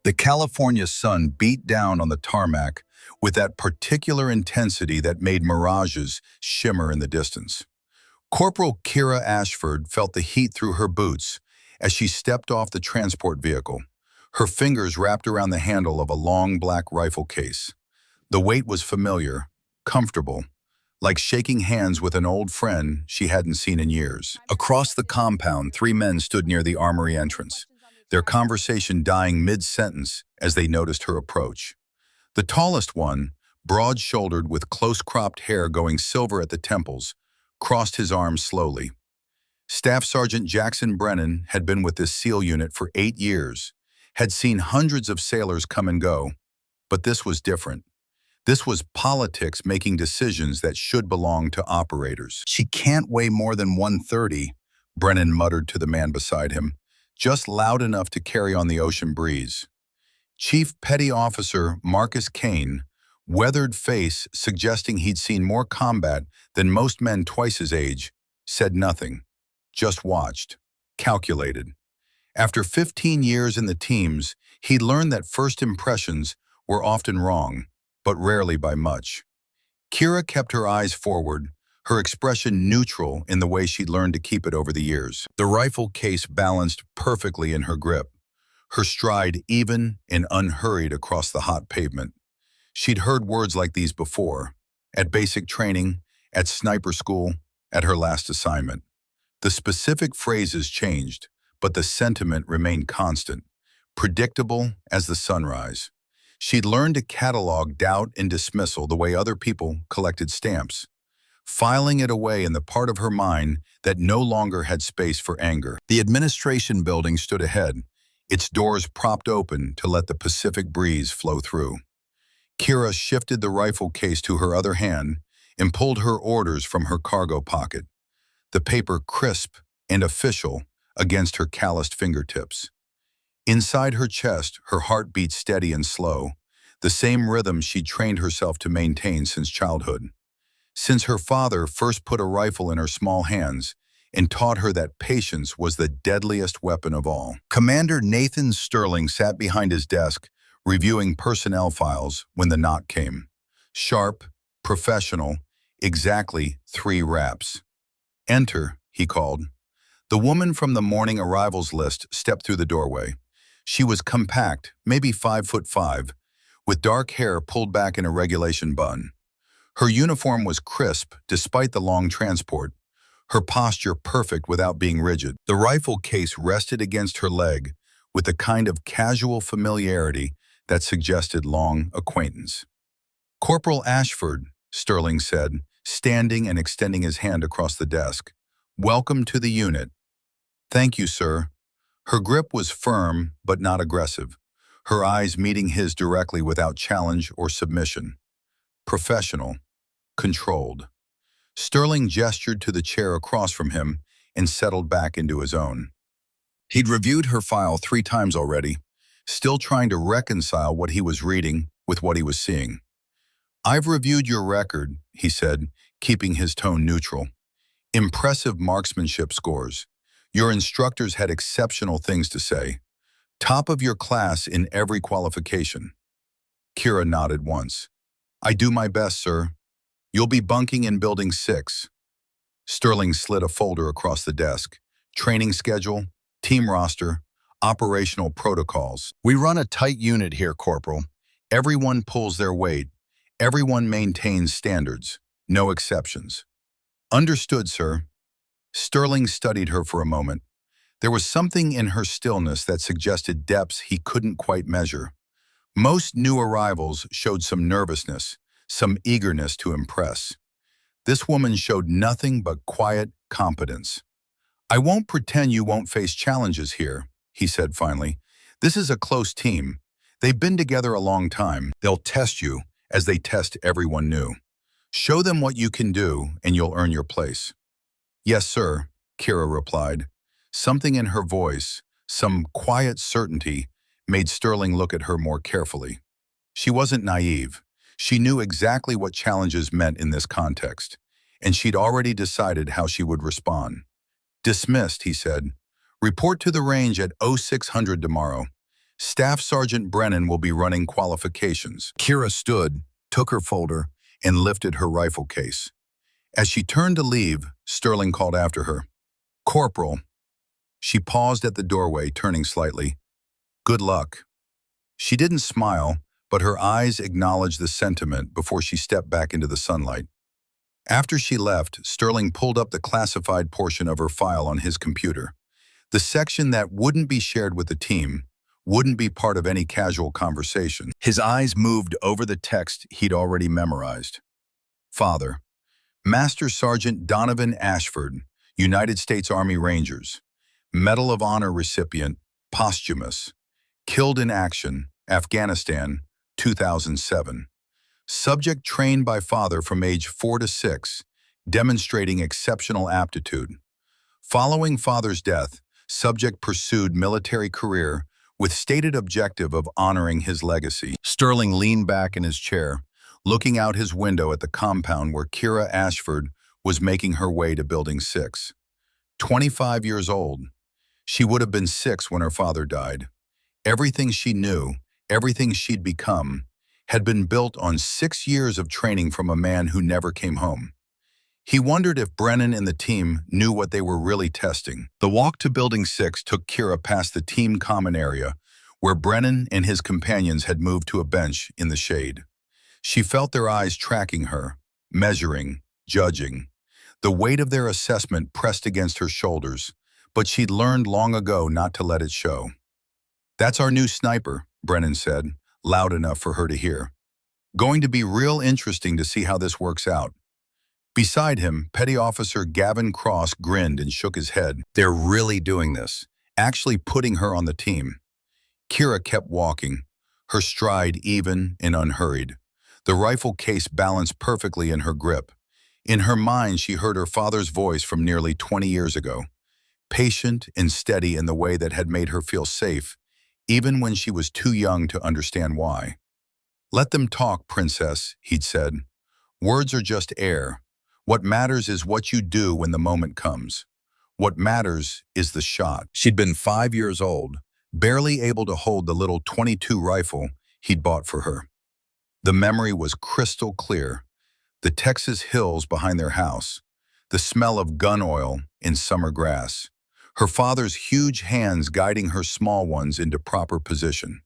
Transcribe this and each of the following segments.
The California sun beat down on the tarmac with that particular intensity that made mirages shimmer in the distance. Corporal Kira Ashford felt the heat through her boots as she stepped off the transport vehicle, her fingers wrapped around the handle of a long black rifle case. The weight was familiar, comfortable, like shaking hands with an old friend she hadn't seen in years. Across the compound, three men stood near the armory entrance, their conversation dying mid-sentence as they noticed her approach. The tallest one, broad-shouldered with close-cropped hair going silver at the temples, crossed his arms slowly. Staff Sergeant Jackson Brennan had been with this SEAL unit for 8 years, had seen hundreds of sailors come and go, but this was different. This was politics making decisions that should belong to operators. "She can't weigh more than 130, Brennan muttered to the man beside him, just loud enough to carry on the ocean breeze. Chief Petty Officer Marcus Kane, weathered face suggesting he'd seen more combat than most men twice his age, said nothing, just watched, calculated. After 15 years in the teams, he'd learned that first impressions were often wrong, but rarely by much. Kira kept her eyes forward, her expression neutral in the way she'd learned to keep it over the years. The rifle case balanced perfectly in her grip, her stride even and unhurried across the hot pavement. She'd heard words like these before, at basic training, at sniper school, at her last assignment. The specific phrases changed, but the sentiment remained constant, predictable as the sunrise. She'd learned to catalog doubt and dismissal the way other people collected stamps, filing it away in the part of her mind that no longer had space for anger. The administration building stood ahead, its doors propped open to let the Pacific breeze flow through. Kira shifted the rifle case to her other hand and pulled her orders from her cargo pocket, the paper crisp and official against her calloused fingertips. Inside her chest, her heart beat steady and slow, the same rhythm she'd trained herself to maintain since childhood. Since her father first put a rifle in her small hands and taught her that patience was the deadliest weapon of all. Commander Nathan Sterling sat behind his desk, reviewing personnel files when the knock came. Sharp, professional, exactly 3 raps. "Enter," he called. The woman from the morning arrivals list stepped through the doorway. She was compact, maybe 5'5", with dark hair pulled back in a regulation bun. Her uniform was crisp despite the long transport, her posture perfect without being rigid. The rifle case rested against her leg with a kind of casual familiarity that suggested long acquaintance. "Corporal Ashford," Sterling said, standing and extending his hand across the desk. "Welcome to the unit." "Thank you, sir." Her grip was firm but not aggressive, her eyes meeting his directly without challenge or submission. Professional, controlled. Sterling gestured to the chair across from him and settled back into his own. He'd reviewed her file 3 times already, still trying to reconcile what he was reading with what he was seeing. "I've reviewed your record," he said, keeping his tone neutral. "Impressive marksmanship scores. Your instructors had exceptional things to say. Top of your class in every qualification." Kira nodded once. "I do my best, sir. You'll be bunking in Building 6. Sterling slid a folder across the desk. "Training schedule, team roster, operational protocols. We run a tight unit here, Corporal. Everyone pulls their weight. Everyone maintains standards. No exceptions." "Understood, sir." Sterling studied her for a moment. There was something in her stillness that suggested depths he couldn't quite measure. Most new arrivals showed some nervousness, some eagerness to impress. This woman showed nothing but quiet competence. "I won't pretend you won't face challenges here," he said finally. "This is a close team. They've been together a long time. They'll test you as they test everyone new. Show them what you can do and you'll earn your place." "Yes, sir," Kira replied. Something in her voice, some quiet certainty, made Sterling look at her more carefully. She wasn't naive. She knew exactly what challenges meant in this context, and she'd already decided how she would respond. "Dismissed," he said. "Report to the range at 0600 tomorrow. Staff Sergeant Brennan will be running qualifications. Kira stood, took her folder, and lifted her rifle case. As she turned to leave, Sterling called after her. "Corporal." She paused at the doorway, turning slightly. "Good luck." She didn't smile, but her eyes acknowledged the sentiment before she stepped back into the sunlight. After she left, Sterling pulled up the classified portion of her file on his computer. The section that wouldn't be shared with the team, wouldn't be part of any casual conversation. His eyes moved over the text he'd already memorized. Father, Master Sergeant Donovan Ashford, United States Army Rangers, Medal of Honor recipient, posthumous, killed in action, Afghanistan, 2007. Subject trained by father from age 4 to 6, demonstrating exceptional aptitude. Following father's death, subject pursued military career with stated objective of honoring his legacy. Sterling leaned back in his chair, looking out his window at the compound where Kira Ashford was making her way to Building 6. 25 years old. She would have been 6 when her father died. Everything she knew, everything she'd become, had been built on 6 years of training from a man who never came home. He wondered if Brennan and the team knew what they were really testing. The walk to Building 6 took Kira past the team common area, where Brennan and his companions had moved to a bench in the shade. She felt their eyes tracking her, measuring, judging. The weight of their assessment pressed against her shoulders, but she'd learned long ago not to let it show. "That's our new sniper," Brennan said, loud enough for her to hear. "Going to be real interesting to see how this works out." Beside him, Petty Officer Gavin Cross grinned and shook his head. They're really doing this, actually putting her on the team. Kira kept walking, her stride even and unhurried. The rifle case balanced perfectly in her grip. In her mind, she heard her father's voice from nearly 20 years ago, patient and steady in the way that had made her feel safe, even when she was too young to understand why. "Let them talk, Princess," he'd said. "Words are just air. What matters is what you do when the moment comes. What matters is the shot." She'd been 5 years old, barely able to hold the little .22 rifle he'd bought for her. The memory was crystal clear. The Texas hills behind their house, the smell of gun oil in summer grass, her father's huge hands guiding her small ones into proper position.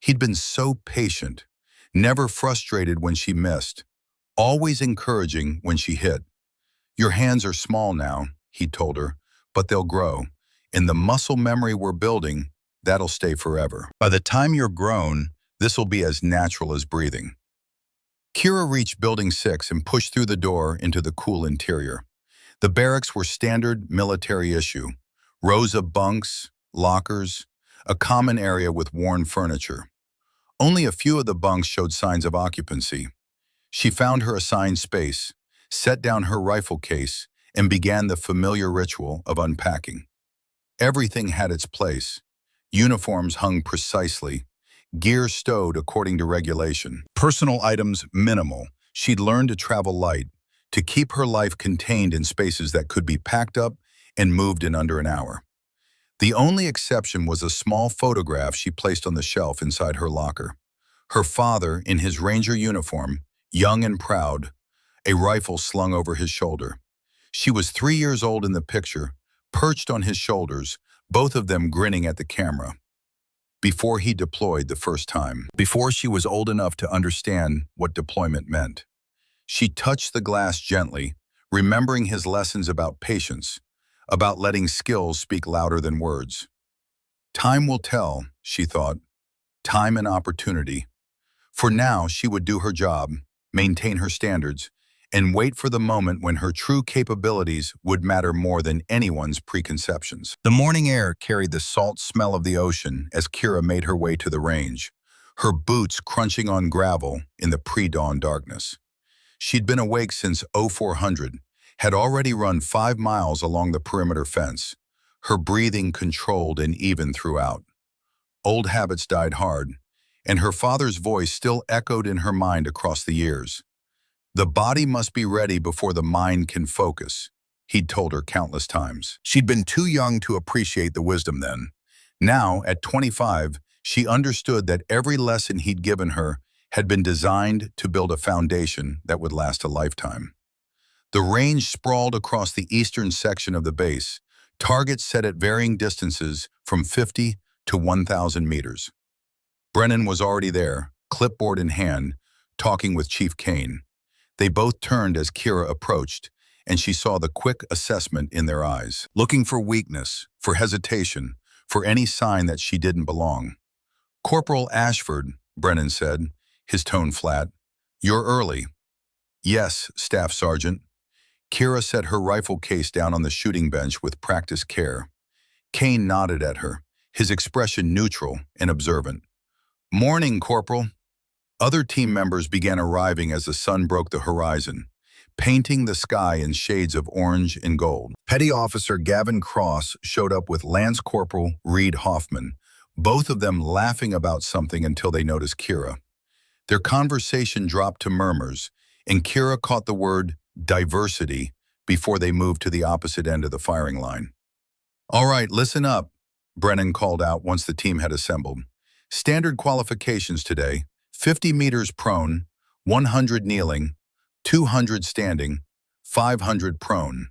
He'd been so patient, never frustrated when she missed, always encouraging when she hit. "Your hands are small now," he'd told her, "but they'll grow. And the muscle memory we're building, that'll stay forever. By the time you're grown, this'll be as natural as breathing." Kira reached Building 6 and pushed through the door into the cool interior. The barracks were standard military issue. Rows of bunks, lockers, a common area with worn furniture. Only a few of the bunks showed signs of occupancy. She found her assigned space, set down her rifle case, and began the familiar ritual of unpacking. Everything had its place. Uniforms hung precisely, gear stowed according to regulation. Personal items minimal. She'd learned to travel light, to keep her life contained in spaces that could be packed up and moved in under an hour. The only exception was a small photograph she placed on the shelf inside her locker. Her father, in his Ranger uniform, young and proud, a rifle slung over his shoulder. She was 3 years old in the picture, perched on his shoulders, both of them grinning at the camera. Before he deployed the first time, before she was old enough to understand what deployment meant. She touched the glass gently, remembering his lessons about patience, about letting skills speak louder than words. Time will tell, she thought. Time and opportunity. For now, she would do her job, maintain her standards, and wait for the moment when her true capabilities would matter more than anyone's preconceptions. The morning air carried the salt smell of the ocean as Kira made her way to the range, her boots crunching on gravel in the pre-dawn darkness. She'd been awake since 0400, had already run 5 miles along the perimeter fence, her breathing controlled and even throughout. Old habits died hard, and her father's voice still echoed in her mind across the years. The body must be ready before the mind can focus, he'd told her countless times. She'd been too young to appreciate the wisdom then. Now, at 25, She understood that every lesson he'd given her had been designed to build a foundation that would last a lifetime. The range sprawled across the eastern section of the base, targets set at varying distances from 50 to 1,000 meters. Brennan was already there, clipboard in hand, talking with Chief Kane. They both turned as Kira approached, and she saw the quick assessment in their eyes, looking for weakness, for hesitation, for any sign that she didn't belong. "Corporal Ashford," Brennan said, his tone flat. "You're early." "Yes, Staff Sergeant." Kira set her rifle case down on the shooting bench with practiced care. Kane nodded at her, his expression neutral and observant. "Morning, Corporal." Other team members began arriving as the sun broke the horizon, painting the sky in shades of orange and gold. Petty Officer Gavin Cross showed up with Lance Corporal Reed Hoffman, both of them laughing about something until they noticed Kira. Their conversation dropped to murmurs, and Kira caught the word diversity before they moved to the opposite end of the firing line. "All right, listen up," Brennan called out once the team had assembled. "Standard qualifications today: 50 meters prone, 100 kneeling, 200 standing, 500 prone.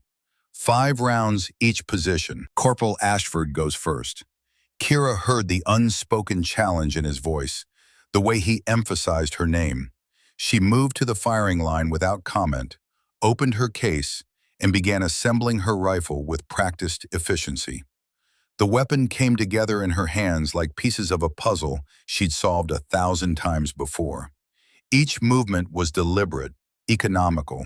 5 rounds each position." Corporal Ashford goes first. Kira heard the unspoken challenge in his voice, the way he emphasized her name. She moved to the firing line without comment, opened her case, and began assembling her rifle with practiced efficiency. The weapon came together in her hands like pieces of a puzzle she'd solved 1,000 times before. Each movement was deliberate, economical,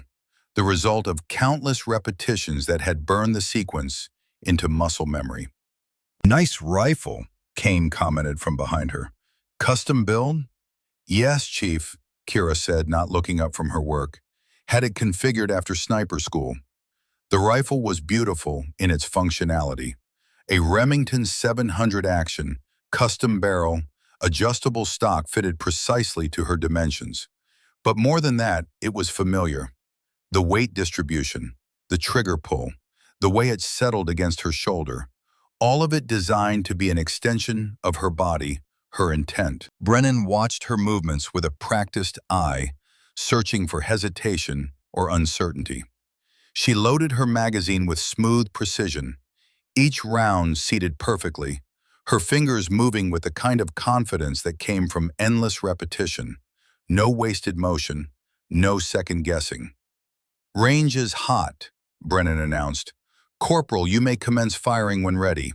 the result of countless repetitions that had burned the sequence into muscle memory. "Nice rifle," Kane commented from behind her. "Custom build?" "Yes, Chief," Kira said, not looking up from her work. "Had it configured after sniper school." The rifle was beautiful in its functionality. A Remington 700 action, custom barrel, adjustable stock fitted precisely to her dimensions. But more than that, it was familiar. The weight distribution, the trigger pull, the way it settled against her shoulder, all of it designed to be an extension of her body, her intent. Brennan watched her movements with a practiced eye, searching for hesitation or uncertainty. She loaded her magazine with smooth precision, each round seated perfectly, her fingers moving with the kind of confidence that came from endless repetition. No wasted motion, no second guessing. "Range is hot," Brennan announced. "Corporal, you may commence firing when ready."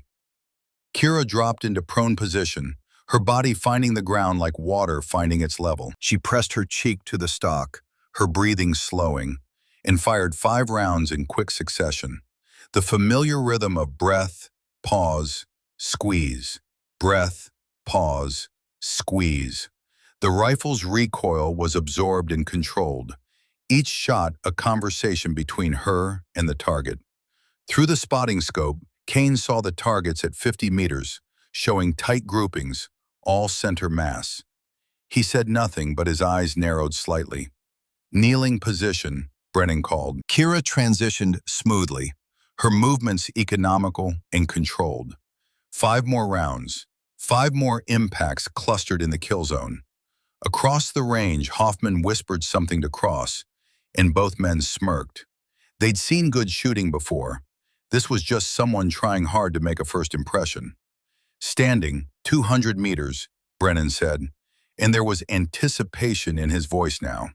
Kira dropped into prone position, her body finding the ground like water finding its level. She pressed her cheek to the stock, her breathing slowing, and fired 5 rounds in quick succession. The familiar rhythm of breath, pause, squeeze, breath, pause, squeeze. The rifle's recoil was absorbed and controlled, each shot a conversation between her and the target. Through the spotting scope, Kane saw the targets at 50 meters, showing tight groupings, all center mass. He said nothing, but his eyes narrowed slightly. "Kneeling position," Brennan called. Kira transitioned smoothly, her movements economical and controlled. 5 more rounds, 5 more impacts clustered in the kill zone. Across the range, Hoffman whispered something to Cross, and both men smirked. They'd seen good shooting before. This was just someone trying hard to make a first impression. "Standing, 200 meters, Brennan said, and there was anticipation in his voice now.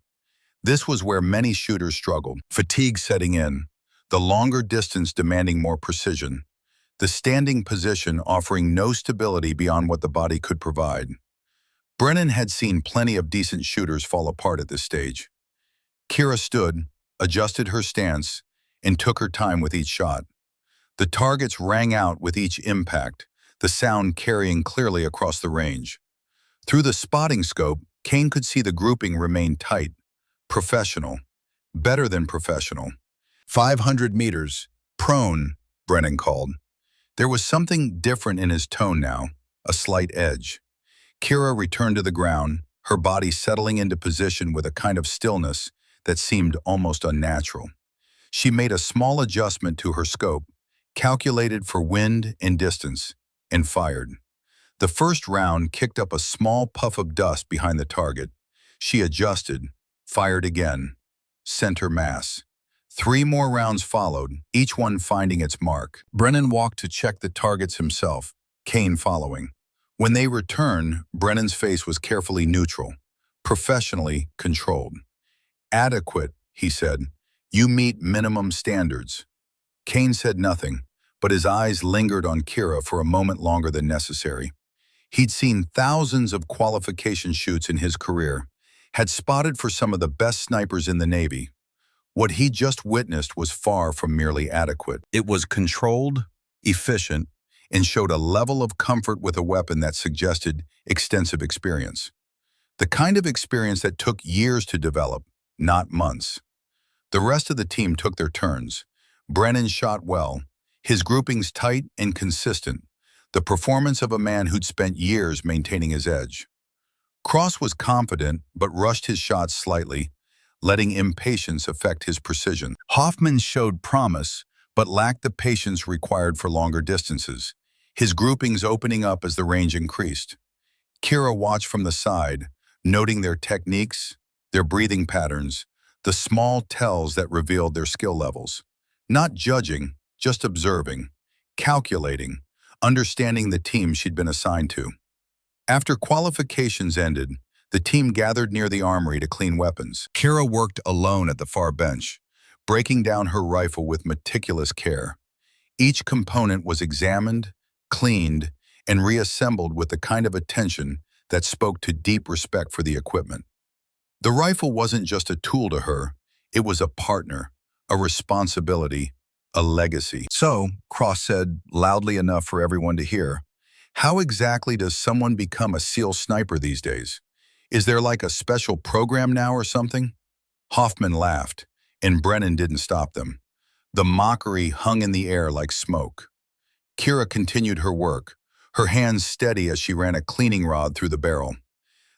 This was where many shooters struggled, fatigue setting in, the longer distance demanding more precision, the standing position offering no stability beyond what the body could provide. Brennan had seen plenty of decent shooters fall apart at this stage. Kira stood, adjusted her stance, and took her time with each shot. The targets rang out with each impact, the sound carrying clearly across the range. Through the spotting scope, Kane could see the grouping remain tight, professional, better than professional. 500 meters, prone, Brennan called. There was something different in his tone now, a slight edge. Kira returned to the ground, her body settling into position with a kind of stillness that seemed almost unnatural. She made a small adjustment to her scope, calculated for wind and distance, and fired. The first round kicked up a small puff of dust behind the target. She adjusted, fired again. Center mass. 3 more rounds followed, each one finding its mark. Brennan walked to check the targets himself, Kane following. When they returned, Brennan's face was carefully neutral, professionally controlled. "Adequate," he said. "You meet minimum standards." Kane said nothing, but his eyes lingered on Kira for a moment longer than necessary. He'd seen thousands of qualification shoots in his career, had spotted for some of the best snipers in the Navy. What he just witnessed was far from merely adequate. It was controlled, efficient, and showed a level of comfort with a weapon that suggested extensive experience. The kind of experience that took years to develop, not months. The rest of the team took their turns. Brennan shot well, his groupings tight and consistent, the performance of a man who'd spent years maintaining his edge. Cross was confident but rushed his shots slightly, letting impatience affect his precision. Hoffman showed promise but lacked the patience required for longer distances, his groupings opening up as the range increased. Kira watched from the side, noting their techniques, their breathing patterns, the small tells that revealed their skill levels. Not judging, just observing, calculating, understanding the team she'd been assigned to. After qualifications ended, the team gathered near the armory to clean weapons. Kira worked alone at the far bench, breaking down her rifle with meticulous care. Each component was examined, cleaned, and reassembled with the kind of attention that spoke to deep respect for the equipment. The rifle wasn't just a tool to her, it was a partner, a responsibility, a legacy. "So," Cross said, loudly enough for everyone to hear, "how exactly does someone become a SEAL sniper these days? Is there like a special program now or something?" Hoffman laughed, and Brennan didn't stop them. The mockery hung in the air like smoke. Kira continued her work, her hands steady as she ran a cleaning rod through the barrel.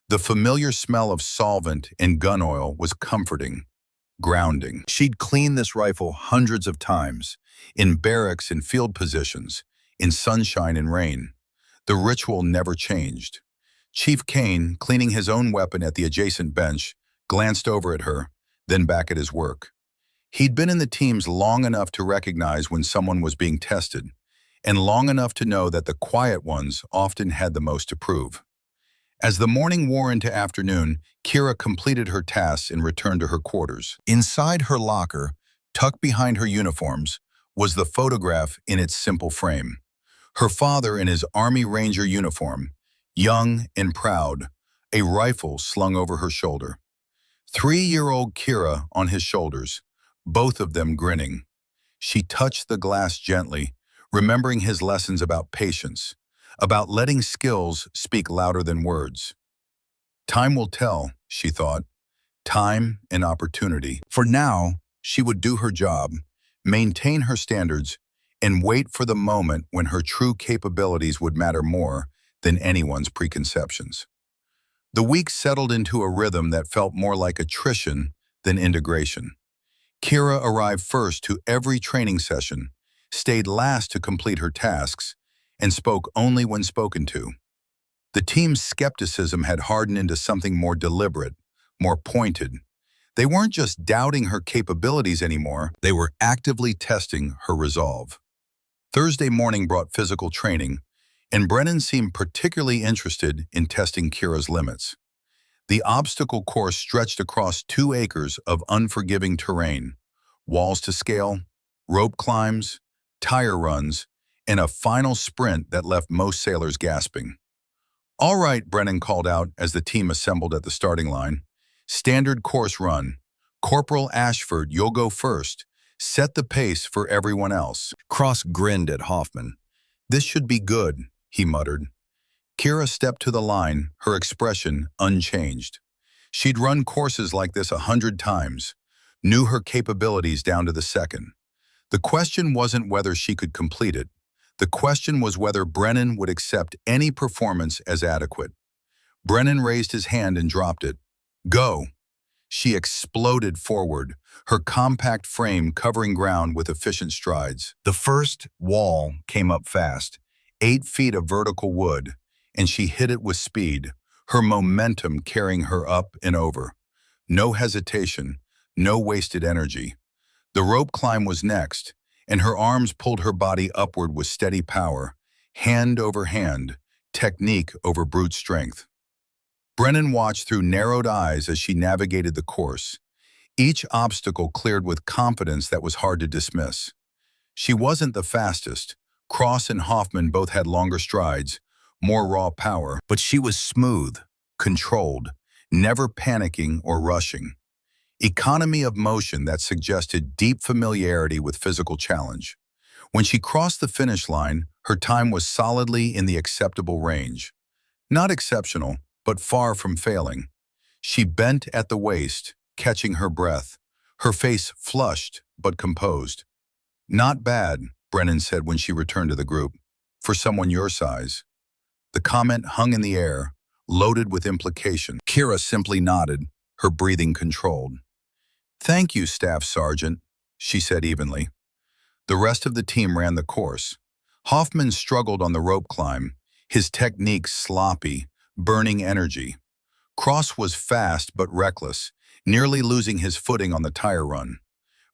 The familiar smell of solvent and gun oil was comforting, grounding. She'd cleaned this rifle hundreds of times, in barracks and field positions, in sunshine and rain. The ritual never changed. Chief Kane, cleaning his own weapon at the adjacent bench, glanced over at her, then back at his work. He'd been in the teams long enough to recognize when someone was being tested, and long enough to know that the quiet ones often had the most to prove. As the morning wore into afternoon, Kira completed her tasks and returned to her quarters. Inside her locker, tucked behind her uniforms, was the photograph in its simple frame. Her father in his Army Ranger uniform, young and proud, a rifle slung over her shoulder. 3-year-old Kira on his shoulders, both of them grinning. She touched the glass gently, remembering his lessons about patience, about letting skills speak louder than words. Time will tell, she thought. Time and opportunity. For now, she would do her job, maintain her standards, and wait for the moment when her true capabilities would matter more than anyone's preconceptions. The weeks settled into a rhythm that felt more like attrition than integration. Kira arrived first to every training session, stayed last to complete her tasks, and spoke only when spoken to. The team's skepticism had hardened into something more deliberate, more pointed. They weren't just doubting her capabilities anymore, they were actively testing her resolve. Thursday morning brought physical training, and Brennan seemed particularly interested in testing Kira's limits. The obstacle course stretched across 2 acres of unforgiving terrain, walls to scale, rope climbs, tire runs, and a final sprint that left most sailors gasping. "All right," Brennan called out as the team assembled at the starting line. "Standard course run. Corporal Ashford, you'll go first. Set the pace for everyone else." Cross grinned at Hoffman. "This should be good," he muttered. Kira stepped to the line, her expression unchanged. She'd run courses like this 100 times, knew her capabilities down to the second. The question wasn't whether she could complete it. The question was whether Brennan would accept any performance as adequate. Brennan raised his hand and dropped it. "Go." She exploded forward, her compact frame covering ground with efficient strides. The first wall came up fast, 8 feet of vertical wood, and she hit it with speed, her momentum carrying her up and over. No hesitation, no wasted energy. The rope climb was next, and her arms pulled her body upward with steady power, hand over hand, technique over brute strength. Brennan watched through narrowed eyes as she navigated the course, each obstacle cleared with confidence that was hard to dismiss. She wasn't the fastest. Cross and Hoffman both had longer strides, more raw power, but she was smooth, controlled, never panicking or rushing. Economy of motion that suggested deep familiarity with physical challenge. When she crossed the finish line, her time was solidly in the acceptable range. Not exceptional, but far from failing. She bent at the waist, catching her breath, her face flushed but composed. "Not bad," Brennan said when she returned to the group, "for someone your size." The comment hung in the air, loaded with implication. Kira simply nodded, her breathing controlled. "Thank you, Staff Sergeant," she said evenly. The rest of the team ran the course. Hoffman struggled on the rope climb, his technique sloppy, burning energy. Cross was fast but reckless, nearly losing his footing on the tire run.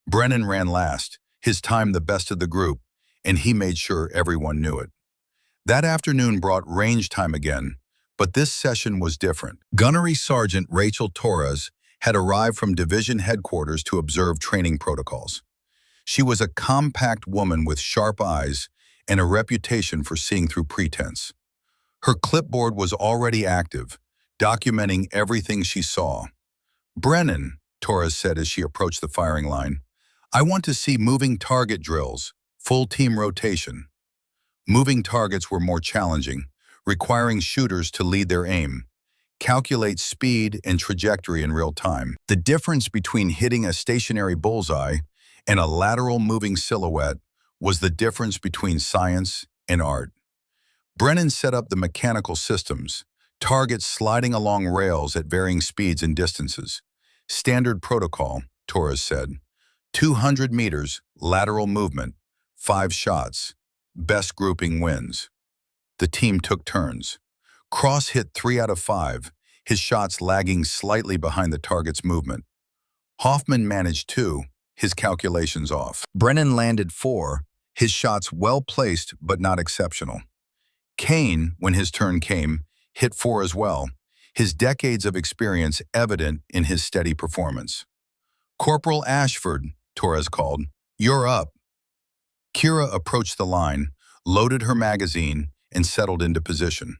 Brennan ran last, his time the best of the group, and he made sure everyone knew it. That afternoon brought range time again, but this session was different. Gunnery Sergeant Rachel Torres had arrived from division headquarters to observe training protocols. She was a compact woman with sharp eyes and a reputation for seeing through pretense. Her clipboard was already active, documenting everything she saw. "Brennan," Torres said as she approached the firing line, "I want to see moving target drills, full team rotation." Moving targets were more challenging, requiring shooters to lead their aim, calculate speed and trajectory in real time. The difference between hitting a stationary bullseye and a lateral moving silhouette was the difference between science and art. Brennan set up the mechanical systems, targets sliding along rails at varying speeds and distances. "Standard protocol," Torres said. 200 meters, lateral movement, 5 shots. Best grouping wins. The team took turns. Cross hit 3 out of 5, his shots lagging slightly behind the target's movement. Hoffman managed 2, his calculations off. Brennan landed 4, his shots well-placed but not exceptional. Kane, when his turn came, hit 4 as well, his decades of experience evident in his steady performance. "Corporal Ashford," Torres called, "you're up." Kira approached the line, loaded her magazine, and settled into position.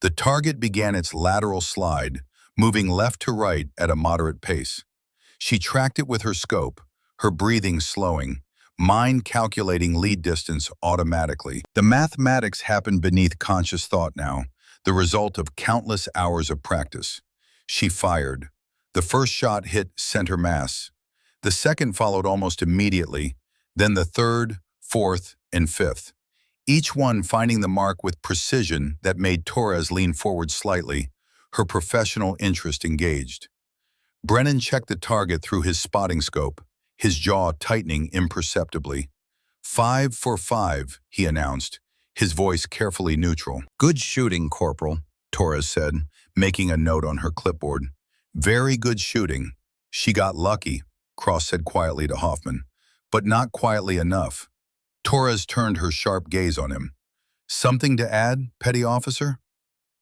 The target began its lateral slide, moving left to right at a moderate pace. She tracked it with her scope, her breathing slowing, mind calculating lead distance automatically. The mathematics happened beneath conscious thought now, the result of countless hours of practice. She fired. The first shot hit center mass. The second followed almost immediately, then the third, fourth, and fifth, each one finding the mark with precision that made Torres lean forward slightly, her professional interest engaged. Brennan checked the target through his spotting scope, his jaw tightening imperceptibly. 5 for 5, he announced, his voice carefully neutral. "Good shooting, Corporal," Torres said, making a note on her clipboard. "Very good shooting. She got lucky," Cross said quietly to Hoffman, "but not quietly enough." Torres turned her sharp gaze on him. "Something to add, Petty Officer?"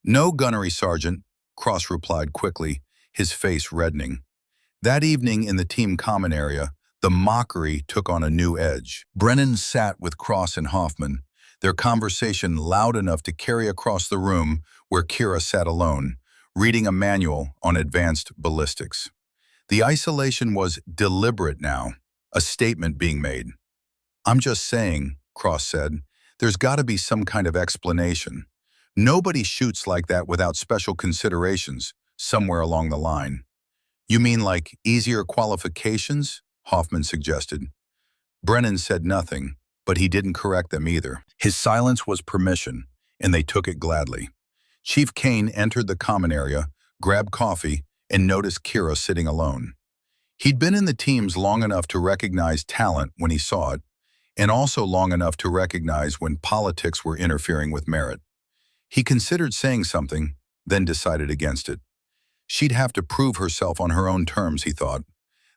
"No, Gunnery Sergeant," Cross replied quickly, his face reddening. That evening in the team common area, the mockery took on a new edge. Brennan sat with Cross and Hoffman, their conversation loud enough to carry across the room where Kira sat alone, reading a manual on advanced ballistics. The isolation was deliberate now, a statement being made. "I'm just saying," Cross said, "there's got to be some kind of explanation. Nobody shoots like that without special considerations somewhere along the line." "You mean like easier qualifications?" Hoffman suggested. Brennan said nothing, but he didn't correct them either. His silence was permission, and they took it gladly. Chief Kane entered the common area, grabbed coffee, and noticed Kira sitting alone. He'd been in the teams long enough to recognize talent when he saw it, and also long enough to recognize when politics were interfering with merit. He considered saying something, then decided against it. She'd have to prove herself on her own terms, he thought.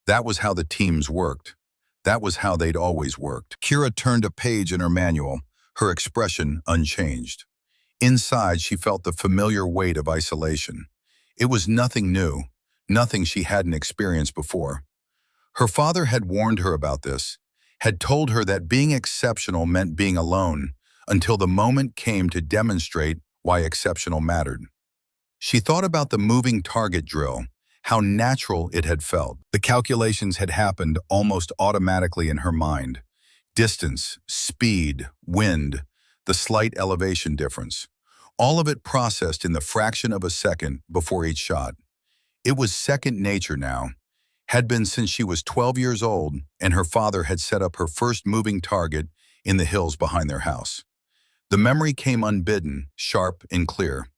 That was how the teams worked. That was how they'd always worked. Kira turned a page in her manual, her expression unchanged. Inside, she felt the familiar weight of isolation. It was nothing new, nothing she hadn't experienced before. Her father had warned her about this, had told her that being exceptional meant being alone, until the moment came to demonstrate why exceptional mattered. She thought about the moving target drill, how natural it had felt. The calculations had happened almost automatically in her mind. Distance, speed, wind, the slight elevation difference. All of it processed in the fraction of a second before each shot. It was second nature now. Had been since she was 12 years old, and her father had set up her first moving target in the hills behind their house. The memory came unbidden, sharp and clear.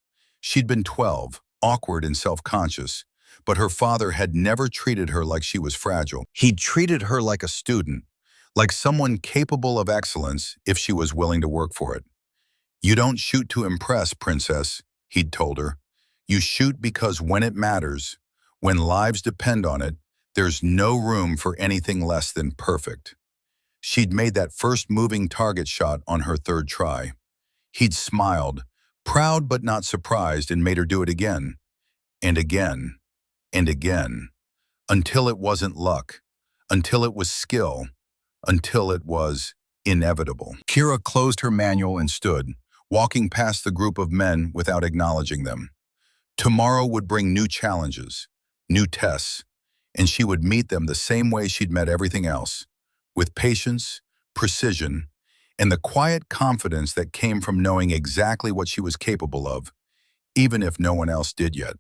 She'd been 12, awkward and self-conscious, but her father had never treated her like she was fragile. He'd treated her like a student, like someone capable of excellence if she was willing to work for it. "You don't shoot to impress, princess," he'd told her. "You shoot because when it matters, when lives depend on it, there's no room for anything less than perfect." She'd made that first moving target shot on her third try. He'd smiled, proud but not surprised, and made her do it again, and again, and again, until it wasn't luck, until it was skill, until it was inevitable. Kira closed her manual and stood, walking past the group of men without acknowledging them. Tomorrow would bring new challenges, new tests, and she would meet them the same way she'd met everything else, with patience, precision, and the quiet confidence that came from knowing exactly what she was capable of, even if no one else did yet.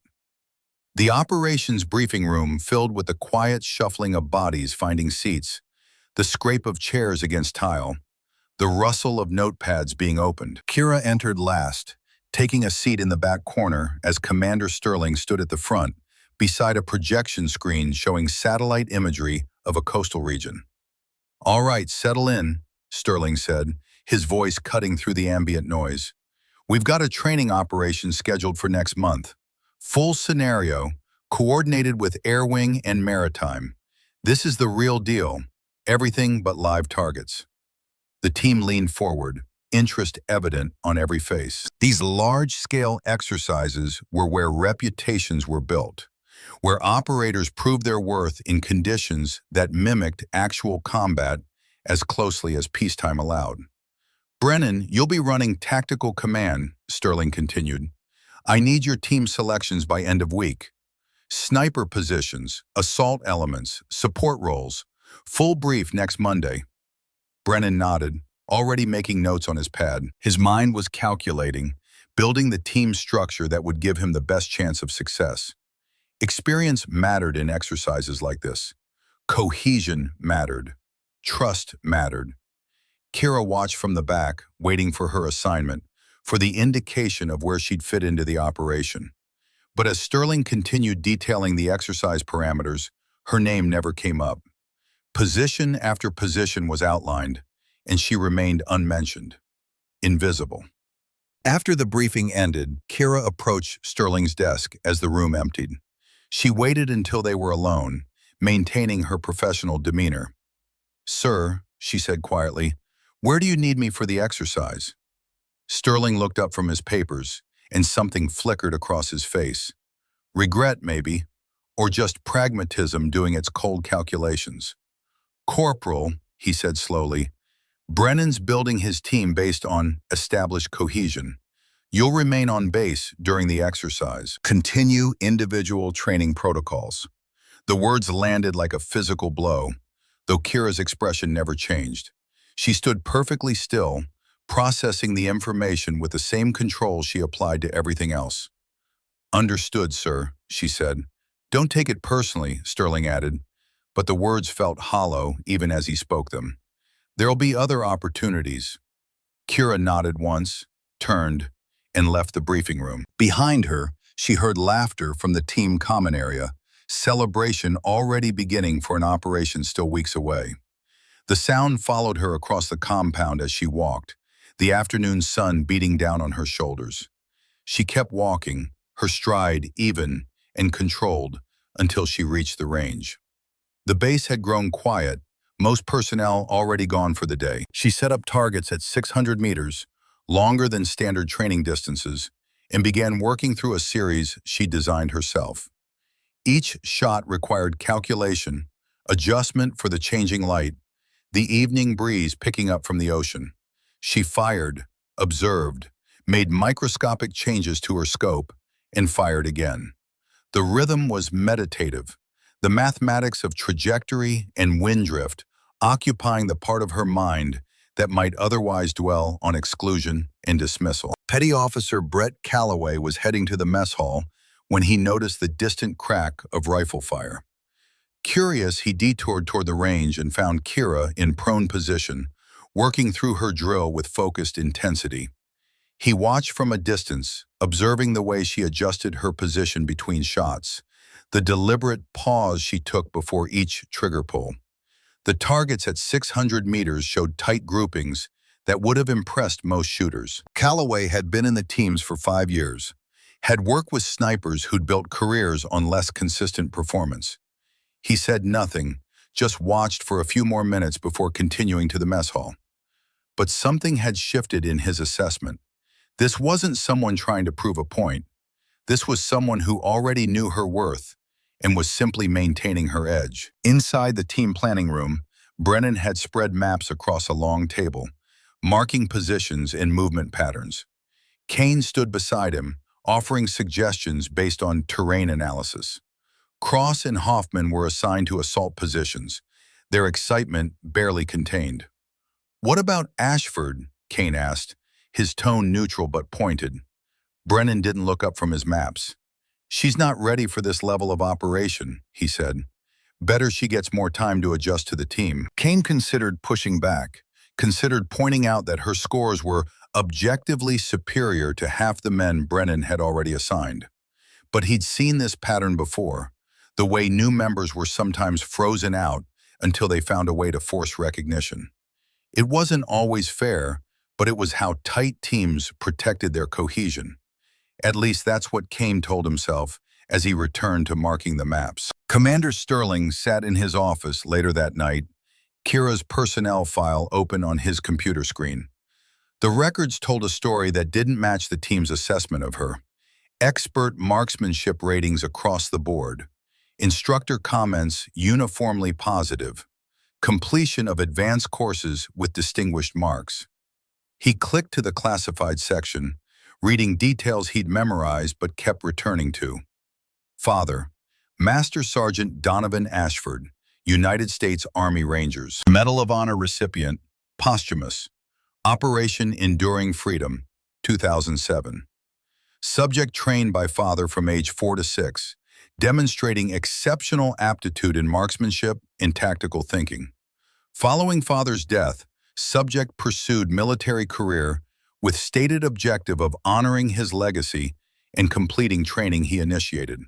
The operations briefing room filled with the quiet shuffling of bodies finding seats, the scrape of chairs against tile, the rustle of notepads being opened. Kira entered last, taking a seat in the back corner as Commander Sterling stood at the front, beside a projection screen showing satellite imagery of a coastal region. "All right, settle in," Sterling said, his voice cutting through the ambient noise. "We've got a training operation scheduled for next month. Full scenario, coordinated with Air Wing and Maritime. This is the real deal, everything but live targets." The team leaned forward, interest evident on every face. These large-scale exercises were where reputations were built, where operators proved their worth in conditions that mimicked actual combat as closely as peacetime allowed. "Brennan, you'll be running tactical command," Sterling continued. "I need your team selections by end of week. Sniper positions, assault elements, support roles. Full brief next Monday." Brennan nodded, already making notes on his pad. His mind was calculating, building the team structure that would give him the best chance of success. Experience mattered in exercises like this. Cohesion mattered. Trust mattered. Kira watched from the back, waiting for her assignment, for the indication of where she'd fit into the operation. But as Sterling continued detailing the exercise parameters, her name never came up. Position after position was outlined, and she remained unmentioned, invisible. After the briefing ended, Kira approached Sterling's desk as the room emptied. She waited until they were alone, maintaining her professional demeanor. "Sir," she said quietly, "where do you need me for the exercise?" Sterling looked up from his papers, and something flickered across his face. Regret, maybe, or just pragmatism doing its cold calculations. "Corporal," he said slowly, "Brennan's building his team based on established cohesion. You'll remain on base during the exercise. Continue individual training protocols." The words landed like a physical blow, though Kira's expression never changed. She stood perfectly still, processing the information with the same control she applied to everything else. "Understood, sir," she said. "Don't take it personally," Sterling added, but the words felt hollow even as he spoke them. "There'll be other opportunities." Kira nodded once, turned, and left the briefing room. Behind her, she heard laughter from the team common area, celebration already beginning for an operation still weeks away. The sound followed her across the compound as she walked, the afternoon sun beating down on her shoulders. She kept walking, her stride even and controlled, until she reached the range. The base had grown quiet, most personnel already gone for the day. She set up targets at 600 meters, longer than standard training distances, and began working through a series she designed herself. Each shot required calculation, adjustment for the changing light, the evening breeze picking up from the ocean. She fired, observed, made microscopic changes to her scope, and fired again. The rhythm was meditative, the mathematics of trajectory and wind drift occupying the part of her mind that might otherwise dwell on exclusion and dismissal. Petty Officer Brett Calloway was heading to the mess hall when he noticed the distant crack of rifle fire. Curious, he detoured toward the range and found Kira in prone position, working through her drill with focused intensity. He watched from a distance, observing the way she adjusted her position between shots, the deliberate pause she took before each trigger pull. The targets at 600 meters showed tight groupings that would have impressed most shooters. Calloway had been in the teams for 5 years, had worked with snipers who'd built careers on less consistent performance. He said nothing, just watched for a few more minutes before continuing to the mess hall. But something had shifted in his assessment. This wasn't someone trying to prove a point. This was someone who already knew her worth and was simply maintaining her edge. Inside the team planning room, Brennan had spread maps across a long table, marking positions and movement patterns. Kane stood beside him, offering suggestions based on terrain analysis. Cross and Hoffman were assigned to assault positions, their excitement barely contained. "What about Ashford?" Kane asked, his tone neutral but pointed. Brennan didn't look up from his maps. "She's not ready for this level of operation," he said. "Better she gets more time to adjust to the team." Kane considered pushing back, considered pointing out that her scores were objectively superior to half the men Brennan had already assigned. But he'd seen this pattern before, the way new members were sometimes frozen out until they found a way to force recognition. It wasn't always fair, but it was how tight teams protected their cohesion. At least that's what Kane told himself as he returned to marking the maps. Commander Sterling sat in his office later that night, Kira's personnel file open on his computer screen. The records told a story that didn't match the team's assessment of her. Expert marksmanship ratings across the board. Instructor comments uniformly positive. Completion of advanced courses with distinguished marks. He clicked to the classified section, reading details he'd memorized but kept returning to. Father, Master Sergeant Donovan Ashford, United States Army Rangers. Medal of Honor recipient, posthumous. Operation Enduring Freedom, 2007. Subject trained by father from age 4 to 6, demonstrating exceptional aptitude in marksmanship and tactical thinking. Following father's death, subject pursued military career with stated objective of honoring his legacy and completing training he initiated.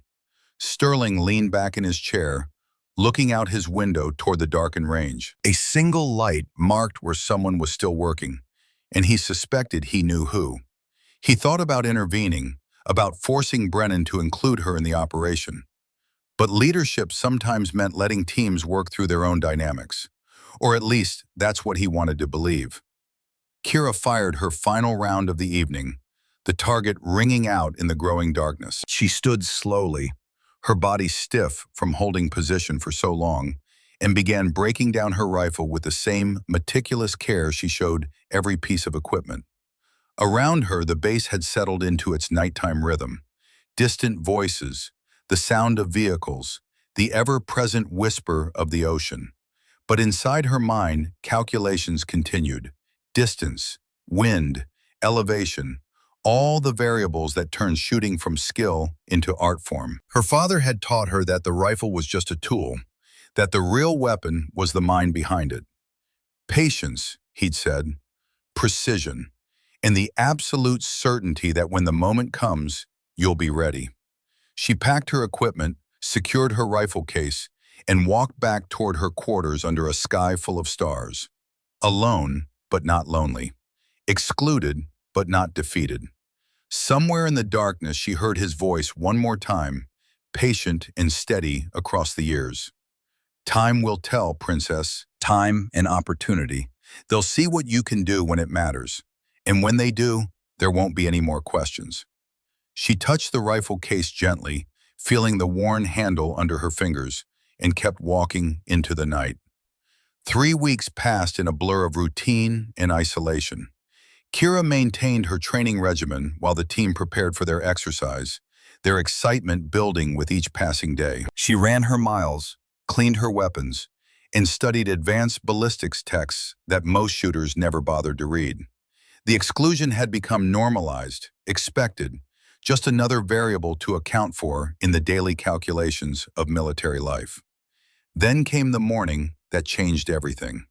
Sterling leaned back in his chair, looking out his window toward the darkened range. A single light marked where someone was still working, and he suspected he knew who. He thought about intervening, about forcing Brennan to include her in the operation. But leadership sometimes meant letting teams work through their own dynamics. Or at least, that's what he wanted to believe. Kira fired her final round of the evening, the target ringing out in the growing darkness. She stood slowly, her body stiff from holding position for so long, and began breaking down her rifle with the same meticulous care she showed every piece of equipment. Around her, the base had settled into its nighttime rhythm. Distant voices, the sound of vehicles, the ever-present whisper of the ocean. But inside her mind, calculations continued. Distance, wind, elevation, all the variables that turn shooting from skill into art form. Her father had taught her that the rifle was just a tool, that the real weapon was the mind behind it. Patience, he'd said, precision, and the absolute certainty that when the moment comes, you'll be ready. She packed her equipment, secured her rifle case, and walked back toward her quarters under a sky full of stars. Alone, but not lonely. Excluded, but not defeated. Somewhere in the darkness, she heard his voice one more time, patient and steady across the years. Time will tell, princess. Time and opportunity. They'll see what you can do when it matters. And when they do, there won't be any more questions. She touched the rifle case gently, feeling the worn handle under her fingers, and kept walking into the night. 3 weeks passed in a blur of routine and isolation. Kira maintained her training regimen while the team prepared for their exercise, their excitement building with each passing day. She ran her miles, cleaned her weapons, and studied advanced ballistics texts that most shooters never bothered to read. The exclusion had become normalized, expected, just another variable to account for in the daily calculations of military life. Then came the morning that changed everything.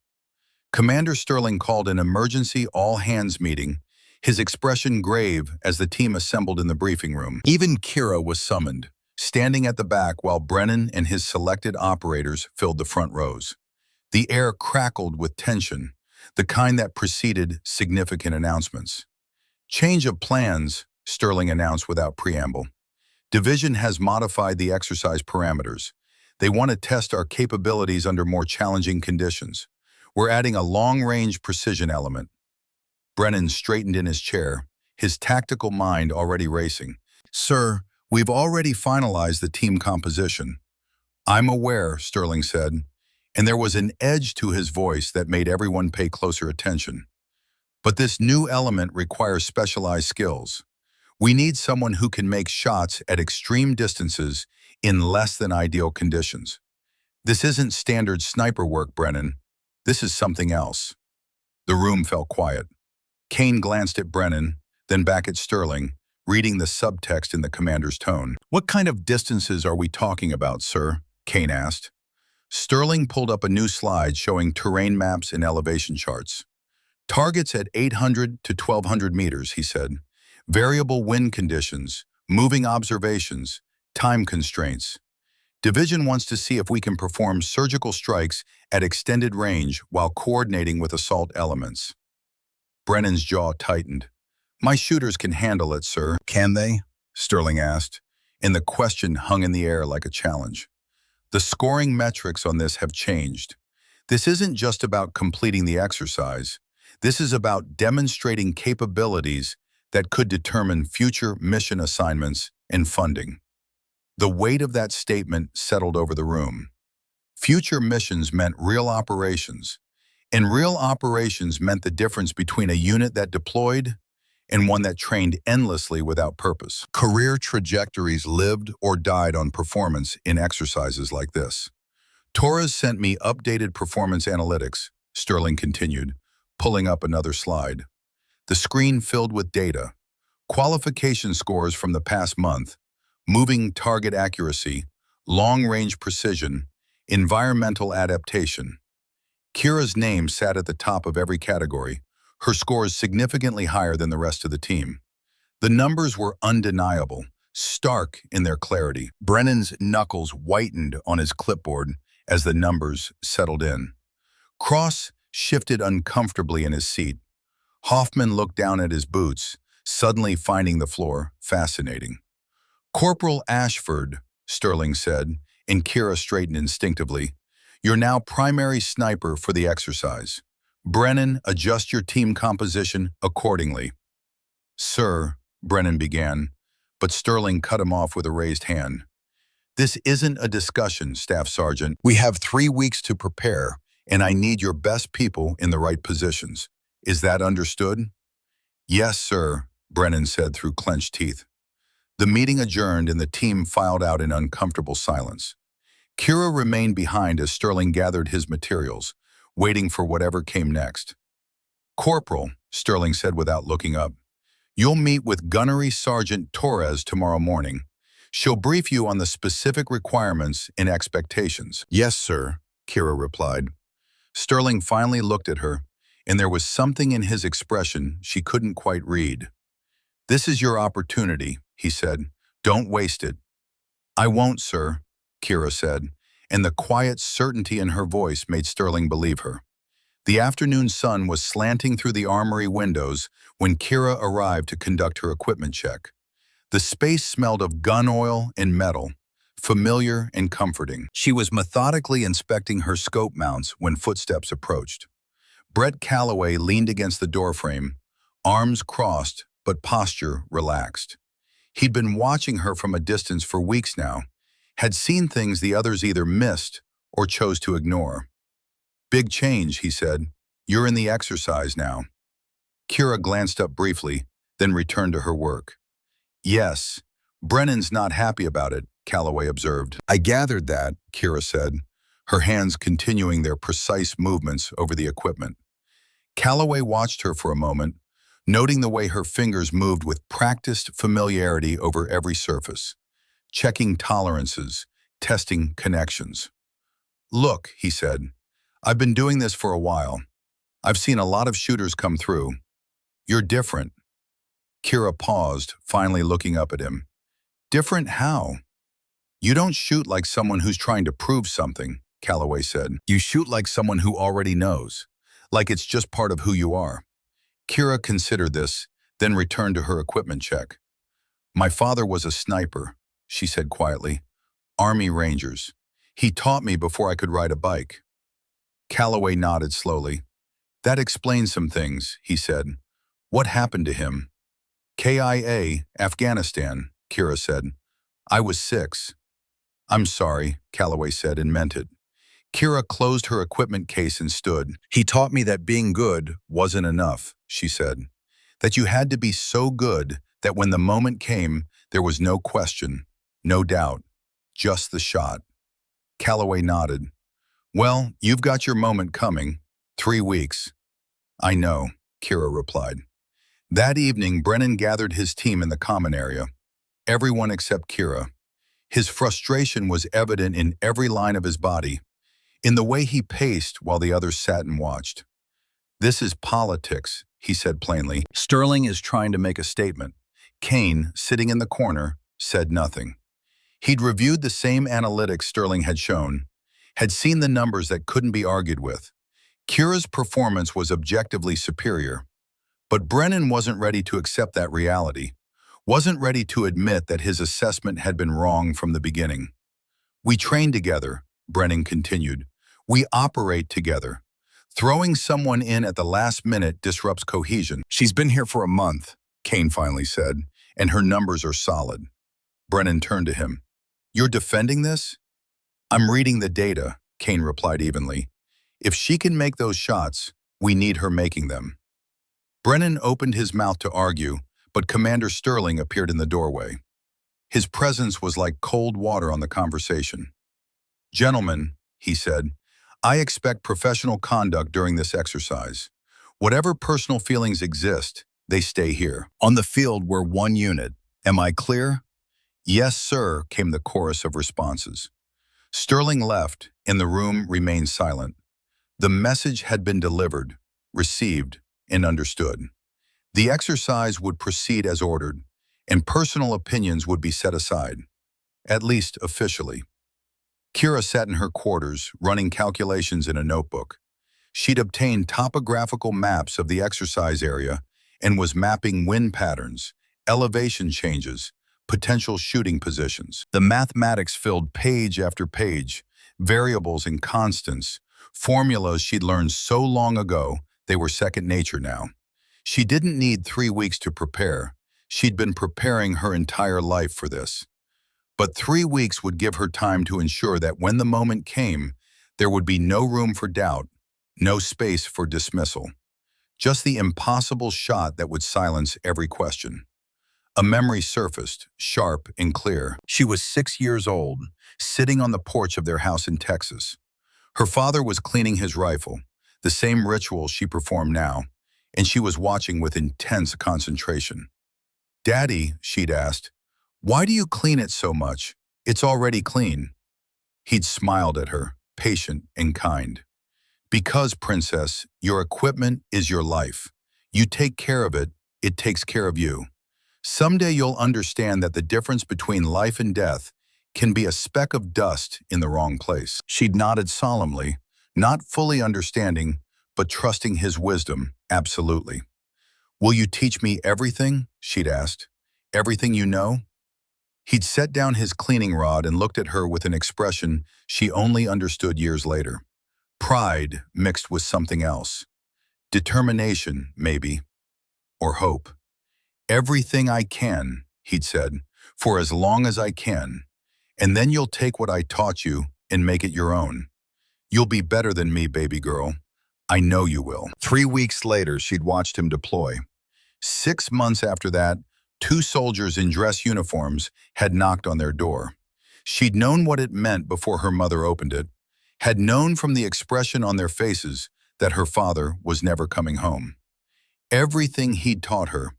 Commander Sterling called an emergency all-hands meeting, his expression grave as the team assembled in the briefing room. Even Kira was summoned, standing at the back while Brennan and his selected operators filled the front rows. The air crackled with tension, the kind that preceded significant announcements. Change of plans, Sterling announced without preamble. Division has modified the exercise parameters. They want to test our capabilities under more challenging conditions. We're adding a long-range precision element. Brennan straightened in his chair, his tactical mind already racing. Sir, we've already finalized the team composition. I'm aware, Sterling said, and there was an edge to his voice that made everyone pay closer attention. But this new element requires specialized skills. We need someone who can make shots at extreme distances in less than ideal conditions. This isn't standard sniper work, Brennan. This is something else. The room fell quiet. Kane glanced at Brennan, then back at Sterling, reading the subtext in the commander's tone. What kind of distances are we talking about, sir? Kane asked. Sterling pulled up a new slide showing terrain maps and elevation charts. Targets at 800 to 1200 meters, he said. Variable wind conditions, moving observations, time constraints. Division wants to see if we can perform surgical strikes at extended range while coordinating with assault elements. Brennan's jaw tightened. My shooters can handle it, sir. Can they? Sterling asked, and the question hung in the air like a challenge. The scoring metrics on this have changed. This isn't just about completing the exercise. This is about demonstrating capabilities that could determine future mission assignments and funding. The weight of that statement settled over the room. Future missions meant real operations, and real operations meant the difference between a unit that deployed and one that trained endlessly without purpose. Career trajectories lived or died on performance in exercises like this. Torres sent me updated performance analytics, Sterling continued, pulling up another slide. The screen filled with data, qualification scores from the past month, moving target accuracy, long-range precision, environmental adaptation. Kira's name sat at the top of every category, her scores significantly higher than the rest of the team. The numbers were undeniable, stark in their clarity. Brennan's knuckles whitened on his clipboard as the numbers settled in. Cross shifted uncomfortably in his seat. Hoffman looked down at his boots, suddenly finding the floor fascinating. Corporal Ashford, Sterling said, and Kira straightened instinctively. You're now primary sniper for the exercise. Brennan, adjust your team composition accordingly. Sir, Brennan began, but Sterling cut him off with a raised hand. This isn't a discussion, Staff Sergeant. We have 3 weeks to prepare, and I need your best people in the right positions. Is that understood? Yes, sir, Brennan said through clenched teeth. The meeting adjourned and the team filed out in uncomfortable silence. Kira remained behind as Sterling gathered his materials, waiting for whatever came next. Corporal, Sterling said without looking up, you'll meet with Gunnery Sergeant Torres tomorrow morning. She'll brief you on the specific requirements and expectations. Yes, sir, Kira replied. Sterling finally looked at her, and there was something in his expression she couldn't quite read. This is your opportunity, he said. Don't waste it. I won't, sir, Kira said, and the quiet certainty in her voice made Sterling believe her. The afternoon sun was slanting through the armory windows when Kira arrived to conduct her equipment check. The space smelled of gun oil and metal, familiar and comforting. She was methodically inspecting her scope mounts when footsteps approached. Brett Calloway leaned against the doorframe, arms crossed but posture relaxed. He'd been watching her from a distance for weeks now, had seen things the others either missed or chose to ignore. "Big change," he said. "You're in the exercise now." Kira glanced up briefly, then returned to her work. "Yes, Brennan's not happy about it," Calloway observed. "I gathered that," Kira said, her hands continuing their precise movements over the equipment. Calloway watched her for a moment, noting the way her fingers moved with practiced familiarity over every surface, checking tolerances, testing connections. "Look," he said, "I've been doing this for a while. I've seen a lot of shooters come through. You're different." Kira paused, finally looking up at him. "Different how?" "You don't shoot like someone who's trying to prove something," Calloway said. "You shoot like someone who already knows, like it's just part of who you are." Kira considered this, then returned to her equipment check. "My father was a sniper," she said quietly. "Army Rangers. He taught me before I could ride a bike." Calloway nodded slowly. "That explains some things," he said. "What happened to him?" "KIA, Afghanistan," Kira said. "I was 6. "I'm sorry," Calloway said and meant it. Kira closed her equipment case and stood. "He taught me that being good wasn't enough," she said. "That you had to be so good that when the moment came, there was no question, no doubt, just the shot." Calloway nodded. "Well, you've got your moment coming. 3 weeks." "I know," Kira replied. That evening, Brennan gathered his team in the common area. Everyone except Kira. His frustration was evident in every line of his body, in the way he paced while the others sat and watched. "This is politics," he said plainly. "Sterling is trying to make a statement." Kane, sitting in the corner, said nothing. He'd reviewed the same analytics Sterling had shown, had seen the numbers that couldn't be argued with. Kira's performance was objectively superior, but Brennan wasn't ready to accept that reality, wasn't ready to admit that his assessment had been wrong from the beginning. "We train together," Brennan continued. "We operate together. Throwing someone in at the last minute disrupts cohesion." "She's been here for a month," Kane finally said, "and her numbers are solid." Brennan turned to him. "You're defending this?" "I'm reading the data," Kane replied evenly. "If she can make those shots, we need her making them." Brennan opened his mouth to argue, but Commander Sterling appeared in the doorway. His presence was like cold water on the conversation. "Gentlemen," he said, "I expect professional conduct during this exercise. Whatever personal feelings exist, they stay here. On the field, we're one unit. Am I clear?" "Yes, sir," came the chorus of responses. Sterling left, and the room remained silent. The message had been delivered, received, and understood. The exercise would proceed as ordered, and personal opinions would be set aside, at least officially. Kira sat in her quarters, running calculations in a notebook. She'd obtained topographical maps of the exercise area and was mapping wind patterns, elevation changes, potential shooting positions. The mathematics filled page after page, variables and constants, formulas she'd learned so long ago they were second nature now. She didn't need 3 weeks to prepare. She'd been preparing her entire life for this. But 3 weeks would give her time to ensure that when the moment came, there would be no room for doubt, no space for dismissal. Just the impossible shot that would silence every question. A memory surfaced, sharp and clear. She was 6 years old, sitting on the porch of their house in Texas. Her father was cleaning his rifle, the same ritual she performed now, and she was watching with intense concentration. "Daddy," she'd asked, "why do you clean it so much? It's already clean." He'd smiled at her, patient and kind. "Because, princess, your equipment is your life. You take care of it, it takes care of you. Someday you'll understand that the difference between life and death can be a speck of dust in the wrong place." She'd nodded solemnly, not fully understanding, but trusting his wisdom, absolutely. Will you teach me everything? She'd asked. Everything you know? He'd set down his cleaning rod and looked at her with an expression she only understood years later. Pride mixed with something else. Determination, maybe, or hope. Everything I can, he'd said, for as long as I can, and then you'll take what I taught you and make it your own. You'll be better than me, baby girl. I know you will. 3 weeks later, she'd watched him deploy. 6 months after that, 2 soldiers in dress uniforms had knocked on their door. She'd known what it meant before her mother opened it, had known from the expression on their faces that her father was never coming home. Everything he'd taught her,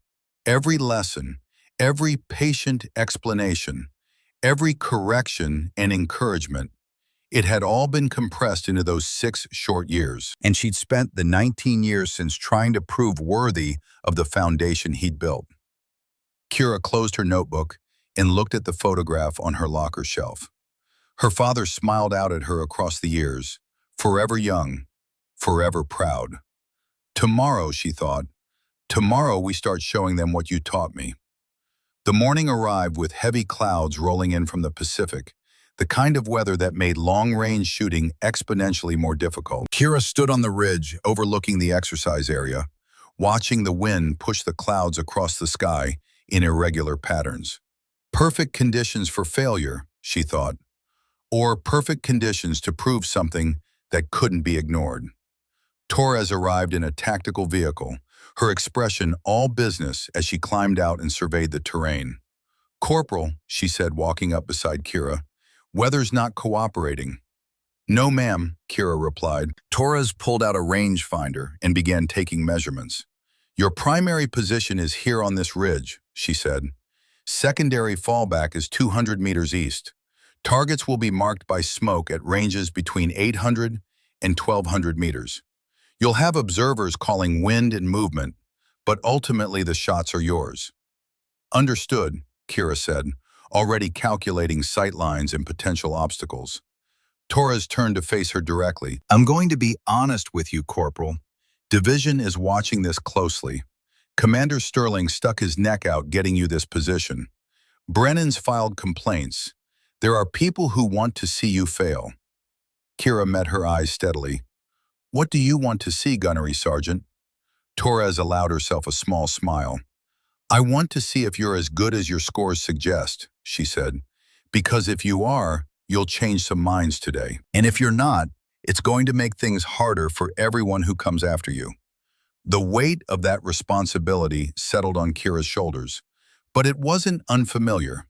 every lesson, every patient explanation, every correction and encouragement, it had all been compressed into those 6 short years. And she'd spent the 19 years since trying to prove worthy of the foundation he'd built. Kira closed her notebook and looked at the photograph on her locker shelf. Her father smiled out at her across the years, forever young, forever proud. Tomorrow, she thought, tomorrow we start showing them what you taught me. The morning arrived with heavy clouds rolling in from the Pacific, the kind of weather that made long-range shooting exponentially more difficult. Kira stood on the ridge overlooking the exercise area, watching the wind push the clouds across the sky in irregular patterns. Perfect conditions for failure, she thought, or perfect conditions to prove something that couldn't be ignored. Torres arrived in a tactical vehicle, her expression all business as she climbed out and surveyed the terrain. "Corporal," she said, walking up beside Kira, "weather's not cooperating." "No, ma'am," Kira replied. Torres pulled out a rangefinder and began taking measurements. "Your primary position is here on this ridge," she said. "Secondary fallback is 200 meters east. Targets will be marked by smoke at ranges between 800 and 1,200 meters. You'll have observers calling wind and movement, but ultimately the shots are yours." "Understood," Kira said, already calculating sight lines and potential obstacles. Torres turned to face her directly. "I'm going to be honest with you, Corporal. Division is watching this closely. Commander Sterling stuck his neck out getting you this position. Brennan's filed complaints. There are people who want to see you fail." Kira met her eyes steadily. "What do you want to see, Gunnery Sergeant?" Torres allowed herself a small smile. "I want to see if you're as good as your scores suggest," she said. "Because if you are, you'll change some minds today. And if you're not, it's going to make things harder for everyone who comes after you." The weight of that responsibility settled on Kira's shoulders, but it wasn't unfamiliar.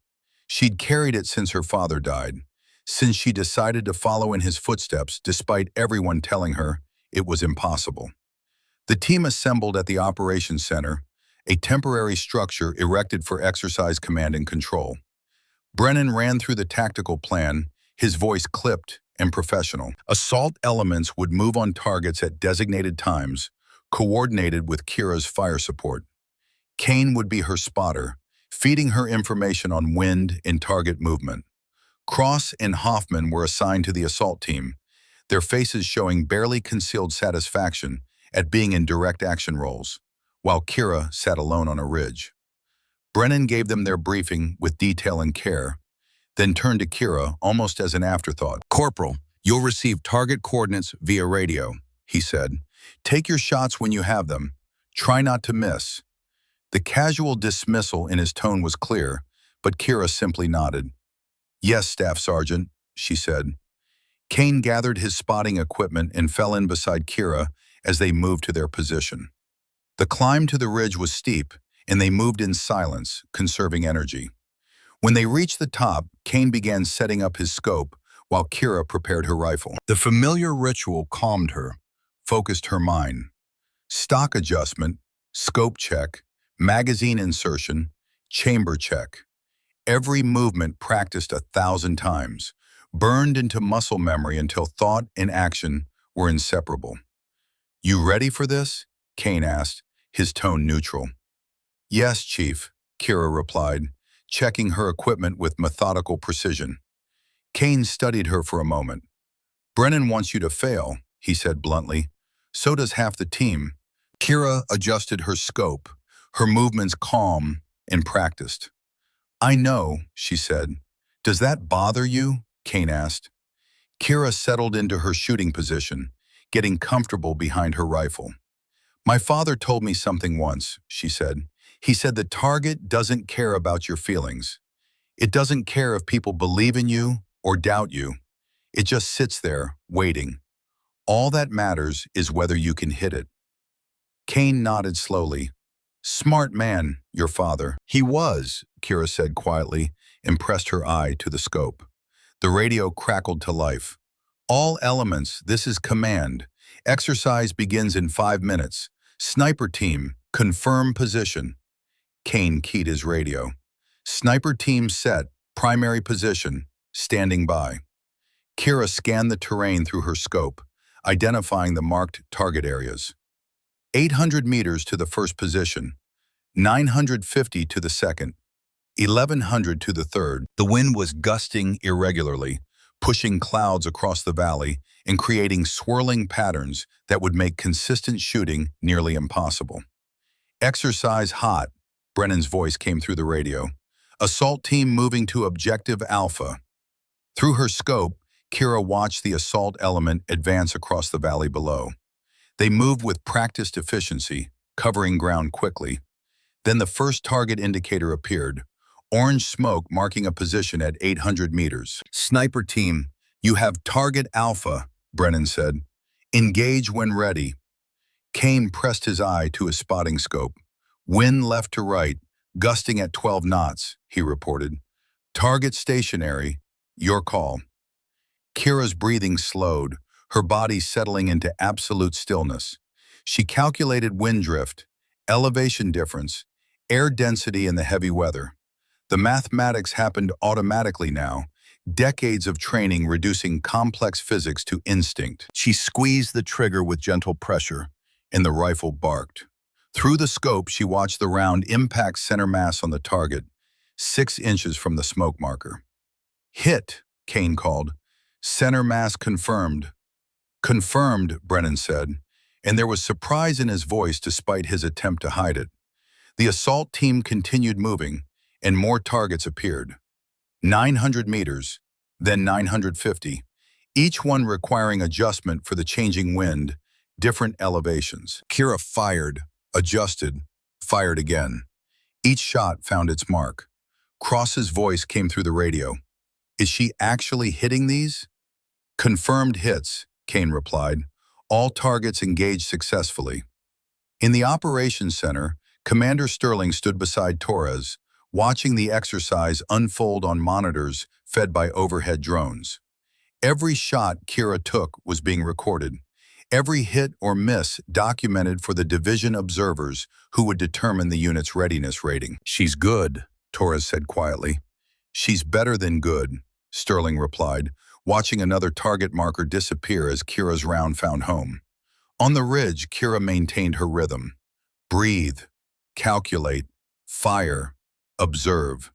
She'd carried it since her father died, since she decided to follow in his footsteps despite everyone telling her it was impossible. The team assembled at the Operations Center, a temporary structure erected for exercise command and control. Brennan ran through the tactical plan, his voice clipped and professional. Assault elements would move on targets at designated times, coordinated with Kira's fire support. Kane would be her spotter, feeding her information on wind and target movement. Cross and Hoffman were assigned to the assault team, their faces showing barely concealed satisfaction at being in direct action roles, while Kira sat alone on a ridge. Brennan gave them their briefing with detail and care, then turned to Kira almost as an afterthought. "Corporal, you'll receive target coordinates via radio," he said. "Take your shots when you have them. Try not to miss." The casual dismissal in his tone was clear, but Kira simply nodded. "Yes, Staff Sergeant," she said. Kane gathered his spotting equipment and fell in beside Kira as they moved to their position. The climb to the ridge was steep, and they moved in silence, conserving energy. When they reached the top, Kane began setting up his scope, while Kira prepared her rifle. The familiar ritual calmed her, focused her mind. Stock adjustment, scope check, magazine insertion, chamber check. Every movement practiced 1,000 times, burned into muscle memory until thought and action were inseparable. "You ready for this?" Kane asked, his tone neutral. "Yes, Chief," Kira replied, checking her equipment with methodical precision. Kane studied her for a moment. "Brennan wants you to fail," he said bluntly. So does half the team. Kira adjusted her scope, her movements calm and practiced. I know, she said. Does that bother you? Kane asked. Kira settled into her shooting position, getting comfortable behind her rifle. My father told me something once, she said. He said the target doesn't care about your feelings. It doesn't care if people believe in you or doubt you. It just sits there, waiting. All that matters is whether you can hit it. Kane nodded slowly. Smart man, your father. He was, Kira said quietly, and pressed her eye to the scope. The radio crackled to life. All elements, this is command. Exercise begins in 5 minutes. Sniper team, confirm position. Kane keyed his radio. Sniper team set, primary position, standing by. Kira scanned the terrain through her scope, identifying the marked target areas. 800 meters to the first position, 950 to the second, 1100 to the third. The wind was gusting irregularly, pushing clouds across the valley and creating swirling patterns that would make consistent shooting nearly impossible. Exercise hot, Brennan's voice came through the radio. Assault team moving to objective Alpha. Through her scope, Kira watched the assault element advance across the valley below. They moved with practiced efficiency, covering ground quickly. Then the first target indicator appeared, orange smoke marking a position at 800 meters. Sniper team, you have target Alpha, Brennan said. Engage when ready. Kane pressed his eye to his spotting scope. Wind left to right, gusting at 12 knots, he reported. Target stationary, your call. Kira's breathing slowed, her body settling into absolute stillness. She calculated wind drift, elevation difference, air density in the heavy weather. The mathematics happened automatically now, decades of training reducing complex physics to instinct. She squeezed the trigger with gentle pressure, and the rifle barked. Through the scope, she watched the round impact center mass on the target, 6 inches from the smoke marker. Hit, Kane called. Center mass confirmed. Confirmed, Brennan said, and there was surprise in his voice despite his attempt to hide it. The assault team continued moving, and more targets appeared. 900 meters, then 950, each one requiring adjustment for the changing wind, different elevations. Kira fired, adjusted, fired again. Each shot found its mark. Cross's voice came through the radio. Is she actually hitting these? Confirmed hits, Kane replied. All targets engaged successfully. In the operations center, Commander Sterling stood beside Torres, watching the exercise unfold on monitors fed by overhead drones. Every shot Kira took was being recorded. Every hit or miss documented for the division observers who would determine the unit's readiness rating. She's good, Torres said quietly. She's better than good, Sterling replied, watching another target marker disappear as Kira's round found home. On the ridge, Kira maintained her rhythm. Breathe, calculate, fire, observe.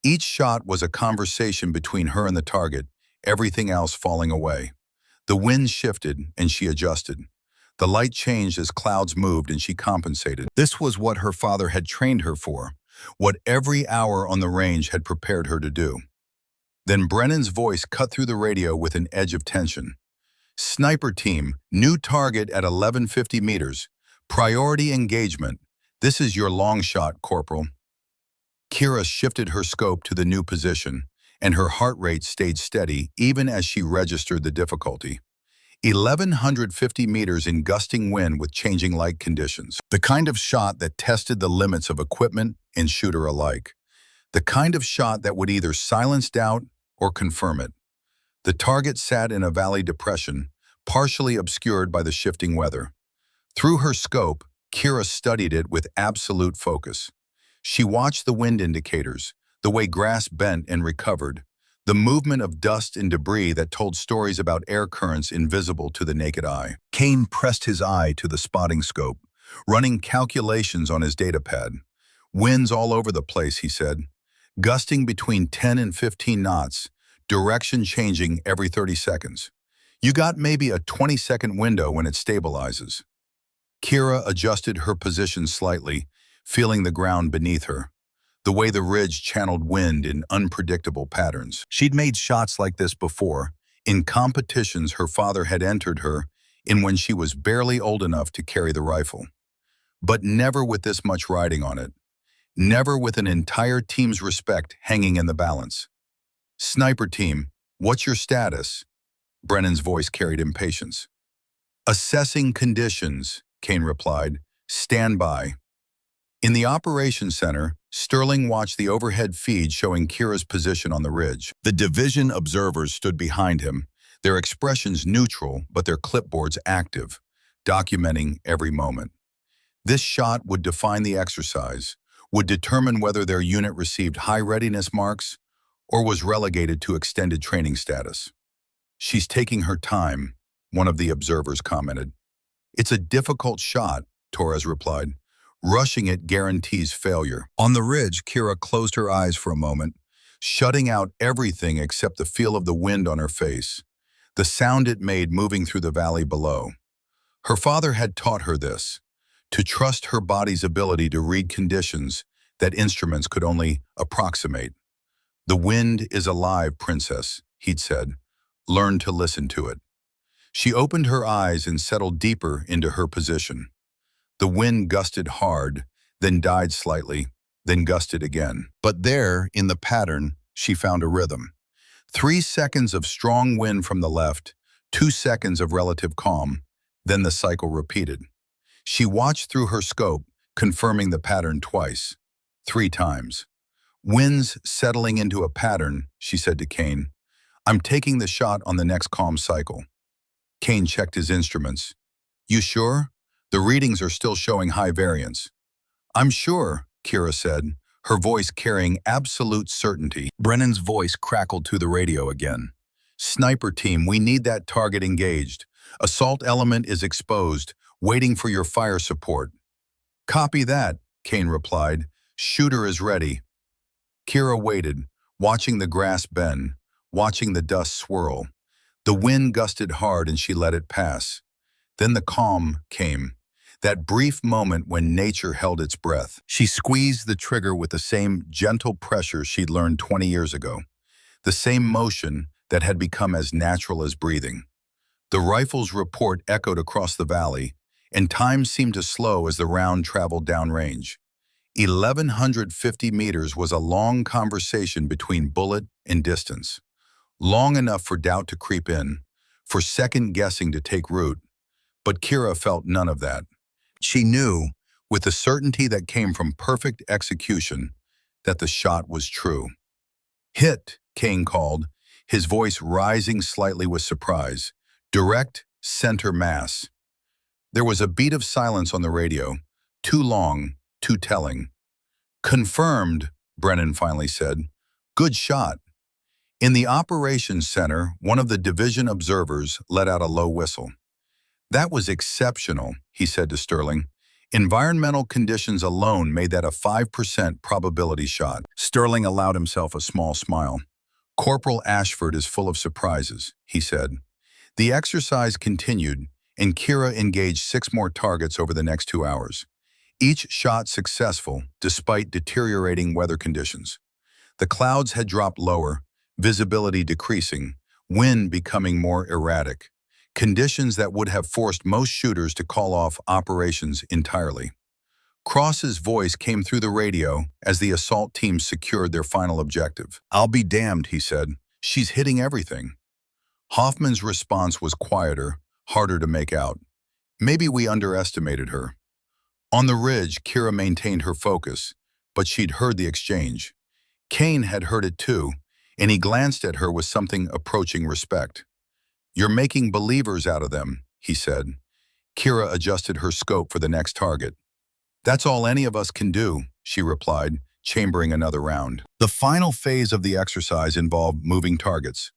Each shot was a conversation between her and the target, everything else falling away. The wind shifted, and she adjusted. The light changed as clouds moved, and she compensated. This was what her father had trained her for, what every hour on the range had prepared her to do. Then Brennan's voice cut through the radio with an edge of tension. Sniper team, new target at 1150 meters. Priority engagement. This is your long shot, Corporal. Kira shifted her scope to the new position, and her heart rate stayed steady even as she registered the difficulty. 1150 meters in gusting wind with changing light conditions. The kind of shot that tested the limits of equipment and shooter alike. The kind of shot that would either silence doubt or confirm it. The target sat in a valley depression, partially obscured by the shifting weather. Through her scope, Kira studied it with absolute focus. She watched the wind indicators, the way grass bent and recovered, the movement of dust and debris that told stories about air currents invisible to the naked eye. Kane pressed his eye to the spotting scope, running calculations on his datapad. Winds all over the place, he said, gusting between 10 and 15 knots, direction changing every 30 seconds. You got maybe a 20-second window when it stabilizes. Kira adjusted her position slightly, feeling the ground beneath her, the way the ridge channeled wind in unpredictable patterns. She'd made shots like this before, in competitions her father had entered her in when she was barely old enough to carry the rifle. But never with this much riding on it. Never with an entire team's respect hanging in the balance. "Sniper team, what's your status?" Brennan's voice carried impatience. "Assessing conditions," Kane replied. "Stand by." In the operations center, Sterling watched the overhead feed showing Kira's position on the ridge. The division observers stood behind him, their expressions neutral but their clipboards active, documenting every moment. This shot would define the exercise, would determine whether their unit received high readiness marks or was relegated to extended training status. "She's taking her time," one of the observers commented. "It's a difficult shot," Torres replied. "Rushing it guarantees failure." On the ridge, Kira closed her eyes for a moment, shutting out everything except the feel of the wind on her face, the sound it made moving through the valley below. Her father had taught her this, to trust her body's ability to read conditions that instruments could only approximate. "The wind is alive, princess," he'd said. "Learn to listen to it." She opened her eyes and settled deeper into her position. The wind gusted hard, then died slightly, then gusted again. But there, in the pattern, she found a rhythm. 3 seconds of strong wind from the left, 2 seconds of relative calm, then the cycle repeated. She watched through her scope, confirming the pattern twice, 3 times. "Winds settling into a pattern," she said to Kane. "I'm taking the shot on the next calm cycle." Kane checked his instruments. "You sure? The readings are still showing high variance." "I'm sure," Kira said, her voice carrying absolute certainty. Brennan's voice crackled through the radio again. "Sniper team, we need that target engaged. Assault element is exposed, waiting for your fire support." "Copy that," Kane replied. "Shooter is ready." Kira waited, watching the grass bend, watching the dust swirl. The wind gusted hard and she let it pass. Then the calm came, that brief moment when nature held its breath. She squeezed the trigger with the same gentle pressure she'd learned 20 years ago, the same motion that had become as natural as breathing. The rifle's report echoed across the valley, and time seemed to slow as the round traveled downrange. 1,150 meters was a long conversation between bullet and distance. Long enough for doubt to creep in, for second-guessing to take root. But Kira felt none of that. She knew, with the certainty that came from perfect execution, that the shot was true. "Hit," Kane called, his voice rising slightly with surprise. "Direct, center mass." There was a beat of silence on the radio, too long, too telling. "Confirmed," Brennan finally said. "Good shot." In the operations center, one of the division observers let out a low whistle. "That was exceptional," he said to Sterling. "Environmental conditions alone made that a 5% probability shot." Sterling allowed himself a small smile. "Corporal Ashford is full of surprises," he said. The exercise continued, and Kira engaged 6 more targets over the next 2 hours. Each shot successful, despite deteriorating weather conditions. The clouds had dropped lower, visibility decreasing, wind becoming more erratic. Conditions that would have forced most shooters to call off operations entirely. Cross's voice came through the radio as the assault team secured their final objective. "I'll be damned," he said. "She's hitting everything." Hoffman's response was quieter, harder to make out. "Maybe we underestimated her." On the ridge, Kira maintained her focus, but she'd heard the exchange. Kane had heard it too, and he glanced at her with something approaching respect. "You're making believers out of them," he said. Kira adjusted her scope for the next target. "That's all any of us can do," she replied, chambering another round. The final phase of the exercise involved moving targets.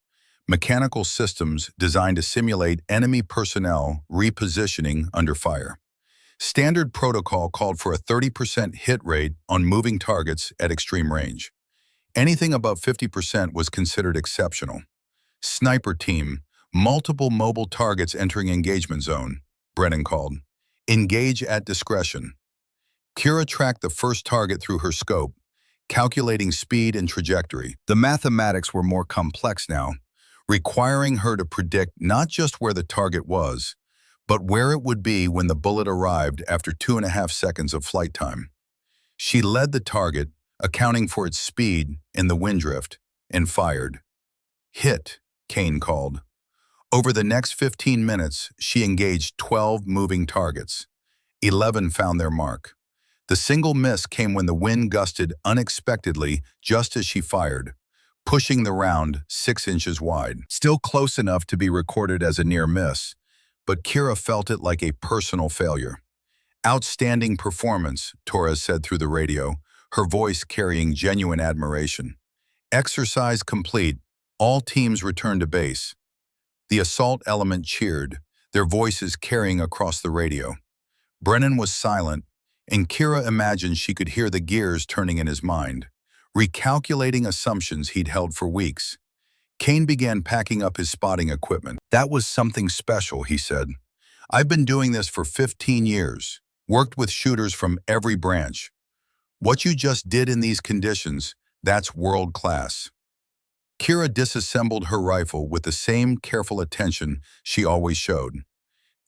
Mechanical systems designed to simulate enemy personnel repositioning under fire. Standard protocol called for a 30% hit rate on moving targets at extreme range. Anything above 50% was considered exceptional. "Sniper team, Multiple mobile targets entering engagement zone, Brennan called. Engage at discretion. Kira tracked the first target through her scope, calculating speed and trajectory. The mathematics were more complex now, requiring her to predict not just where the target was, but where it would be when the bullet arrived after 2.5 seconds of flight time. She led the target, accounting for its speed and the wind drift, and fired. Hit, Kane called. Over the next 15 minutes, she engaged 12 moving targets. 11 found their mark. The single miss came when the wind gusted unexpectedly just as she fired, pushing the round 6 inches wide. Still close enough to be recorded as a near miss, but Kira felt it like a personal failure. Outstanding performance, Torres said through the radio, her voice carrying genuine admiration. Exercise complete. All teams returned to base. The assault element cheered, their voices carrying across the radio. Brennan was silent, and Kira imagined she could hear the gears turning in his mind, recalculating assumptions he'd held for weeks. Kane began packing up his spotting equipment. That was something special, he said. I've been doing this for 15 years, worked with shooters from every branch. What you just did in these conditions, that's world class. Kira disassembled her rifle with the same careful attention she always showed.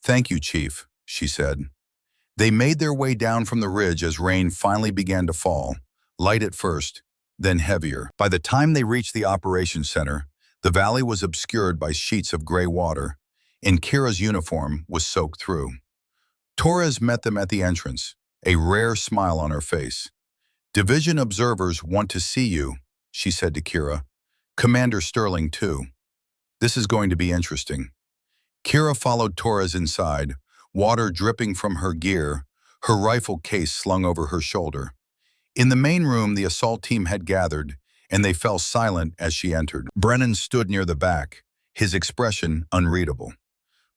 Thank you, Chief, she said. They made their way down from the ridge as rain finally began to fall, light at first, then heavier. By the time they reached the operations center, the valley was obscured by sheets of gray water, and Kira's uniform was soaked through. Torres met them at the entrance, a rare smile on her face. Division observers want to see you, she said to Kira. Commander Sterling, too. This is going to be interesting. Kira followed Torres inside, water dripping from her gear, her rifle case slung over her shoulder. In the main room, the assault team had gathered, and they fell silent as she entered. Brennan stood near the back, his expression unreadable.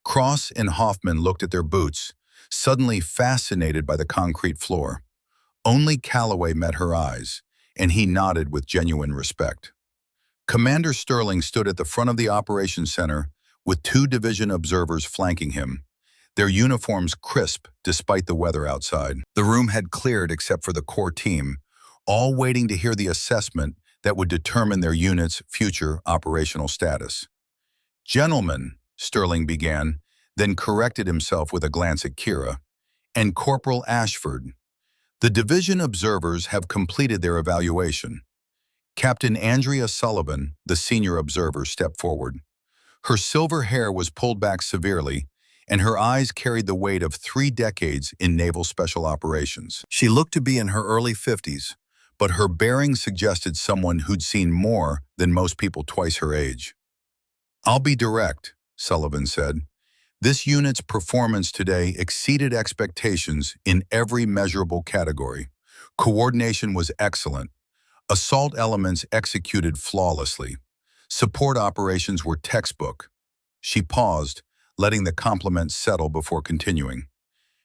Cross and Hoffman looked at their boots, suddenly fascinated by the concrete floor. Only Calloway met her eyes, and he nodded with genuine respect. Commander Sterling stood at the front of the operations center with 2 division observers flanking him, their uniforms crisp despite the weather outside. The room had cleared except for the core team, all waiting to hear the assessment that would determine their unit's future operational status. Gentlemen, Sterling began, then corrected himself with a glance at Kira, and Corporal Ashford. The division observers have completed their evaluation. Captain Andrea Sullivan, the senior observer, stepped forward. Her silver hair was pulled back severely, and her eyes carried the weight of 3 decades in naval special operations. She looked to be in her early 50s, but her bearing suggested someone who'd seen more than most people twice her age. I'll be direct, Sullivan said. This unit's performance today exceeded expectations in every measurable category. Coordination was excellent. Assault elements executed flawlessly. Support operations were textbook. She paused, letting the compliments settle before continuing.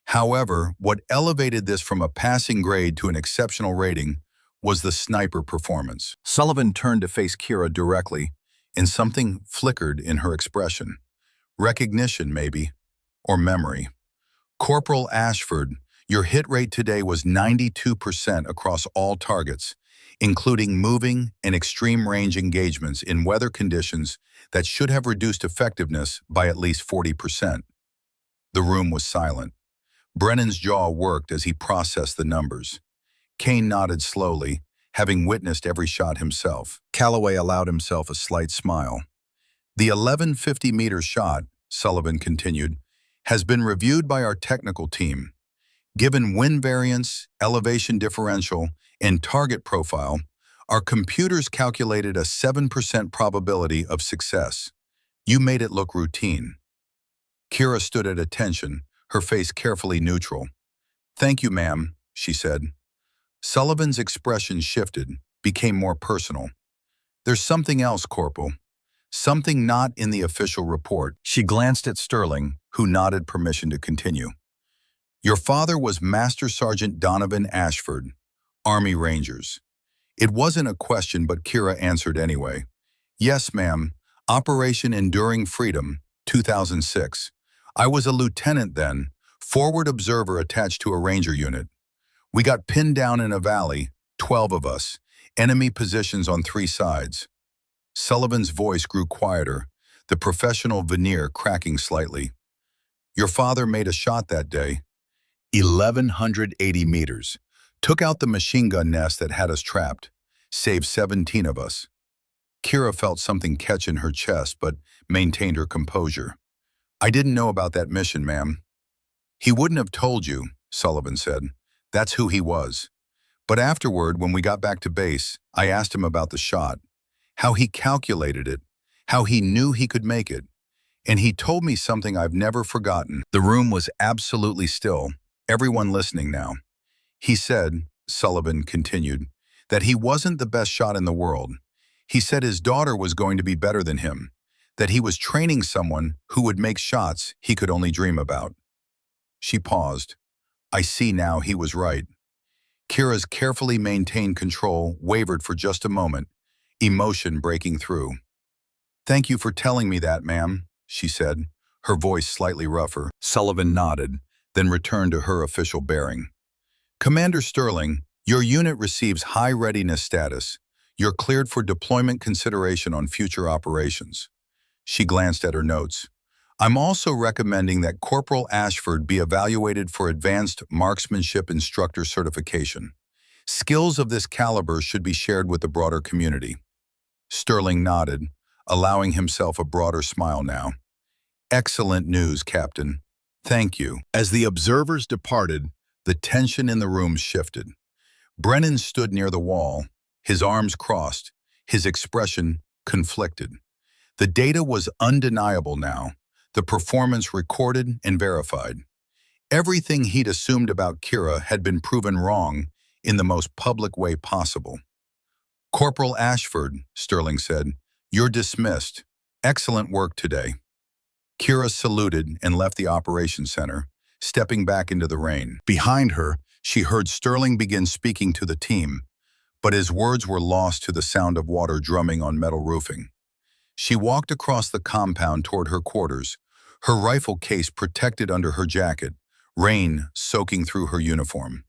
However, what elevated this from a passing grade to an exceptional rating was the sniper performance. Sullivan turned to face Kira directly, and something flickered in her expression. Recognition, maybe, or memory. Corporal Ashford, your hit rate today was 92% across all targets, including moving and extreme range engagements in weather conditions that should have reduced effectiveness by at least 40%. The room was silent. Brennan's jaw worked as he processed the numbers. Kane nodded slowly, having witnessed every shot himself. Calloway allowed himself a slight smile. The 1150-meter shot, Sullivan continued, has been reviewed by our technical team. Given wind variance, elevation differential, and target profile, our computers calculated a 7% probability of success. You made it look routine. Kira stood at attention, her face carefully neutral. Thank you, ma'am, she said. Sullivan's expression shifted, became more personal. There's something else, Corporal. Something not in the official report. She glanced at Sterling, who nodded permission to continue. Your father was Master Sergeant Donovan Ashford, Army Rangers. It wasn't a question, but Kira answered anyway. Yes, ma'am. Operation Enduring Freedom, 2006. I was a lieutenant then, forward observer attached to a ranger unit. We got pinned down in a valley, 12 of us, enemy positions on 3 sides. Sullivan's voice grew quieter, the professional veneer cracking slightly. Your father made a shot that day, 1,180 meters, took out the machine gun nest that had us trapped, saved 17 of us. Kira felt something catch in her chest but maintained her composure. I didn't know about that mission, ma'am. He wouldn't have told you, Sullivan said. That's who he was. But afterward, when we got back to base, I asked him about the shot, how he calculated it, how he knew he could make it. And he told me something I've never forgotten. The room was absolutely still, everyone listening now. He said, Sullivan continued, that he wasn't the best shot in the world. He said his daughter was going to be better than him, that he was training someone who would make shots he could only dream about. She paused. I see now he was right. Kira's carefully maintained control wavered for just a moment, emotion breaking through. Thank you for telling me that, ma'am, she said, her voice slightly rougher. Sullivan nodded, then returned to her official bearing. Commander Sterling, your unit receives high readiness status. You're cleared for deployment consideration on future operations. She glanced at her notes. I'm also recommending that Corporal Ashford be evaluated for Advanced Marksmanship Instructor Certification. Skills of this caliber should be shared with the broader community. Sterling nodded, allowing himself a broader smile now. Excellent news, Captain. Thank you. As the observers departed, the tension in the room shifted. Brennan stood near the wall, his arms crossed, his expression conflicted. The data was undeniable now, the performance recorded and verified. Everything he'd assumed about Kira had been proven wrong in the most public way possible. Corporal Ashford, Sterling said, you're dismissed. Excellent work today. Kira saluted and left the operations center, stepping back into the rain. Behind her, she heard Sterling begin speaking to the team, but his words were lost to the sound of water drumming on metal roofing. She walked across the compound toward her quarters, her rifle case protected under her jacket, rain soaking through her uniform.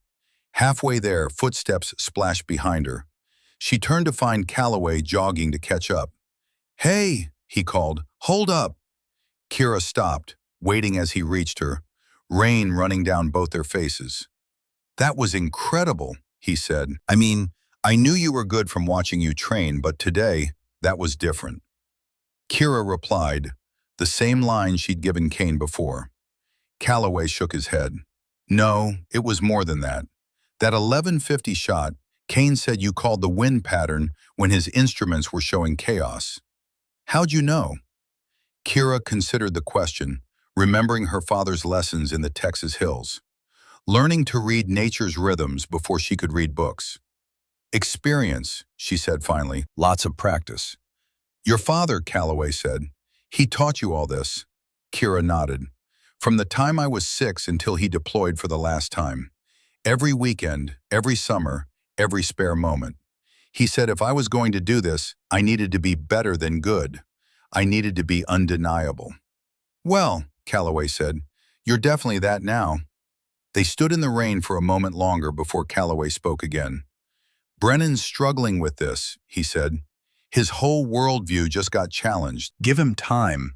Halfway there, footsteps splashed behind her. She turned to find Calloway jogging to catch up. Hey, he called, hold up. Kira stopped, waiting as he reached her, rain running down both their faces. That was incredible, he said. I mean, I knew you were good from watching you train, but today, that was different. Kira replied, the same line she'd given Kane before. Calloway shook his head. No, it was more than that. That 1150 shot, Kane said you called the wind pattern when his instruments were showing chaos. How'd you know? Kira considered the question, remembering her father's lessons in the Texas hills. Learning to read nature's rhythms before she could read books. Experience, she said finally, lots of practice. Your father, Calloway said. He taught you all this. Kira nodded. From the time I was 6 until he deployed for the last time. Every weekend, every summer, every spare moment. He said if I was going to do this, I needed to be better than good. I needed to be undeniable. Well, Calloway said, you're definitely that now. They stood in the rain for a moment longer before Calloway spoke again. Brennan's struggling with this, he said. His whole worldview just got challenged. Give him time.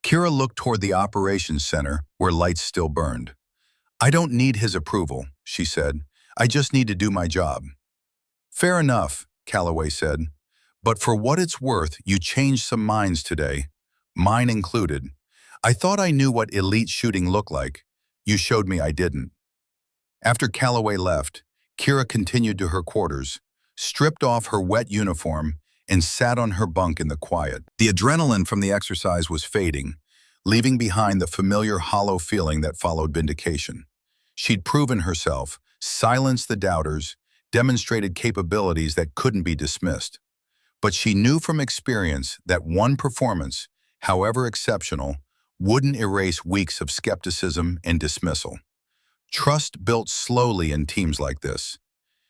Kira looked toward the operations center, where lights still burned. I don't need his approval, she said. I just need to do my job. Fair enough, Calloway said. But for what it's worth, you changed some minds today, mine included. I thought I knew what elite shooting looked like. You showed me I didn't. After Calloway left, Kira continued to her quarters, stripped off her wet uniform, and sat on her bunk in the quiet. The adrenaline from the exercise was fading, leaving behind the familiar hollow feeling that followed vindication. She'd proven herself, silenced the doubters, demonstrated capabilities that couldn't be dismissed. But she knew from experience that one performance, however exceptional, wouldn't erase weeks of skepticism and dismissal. Trust built slowly in teams like this.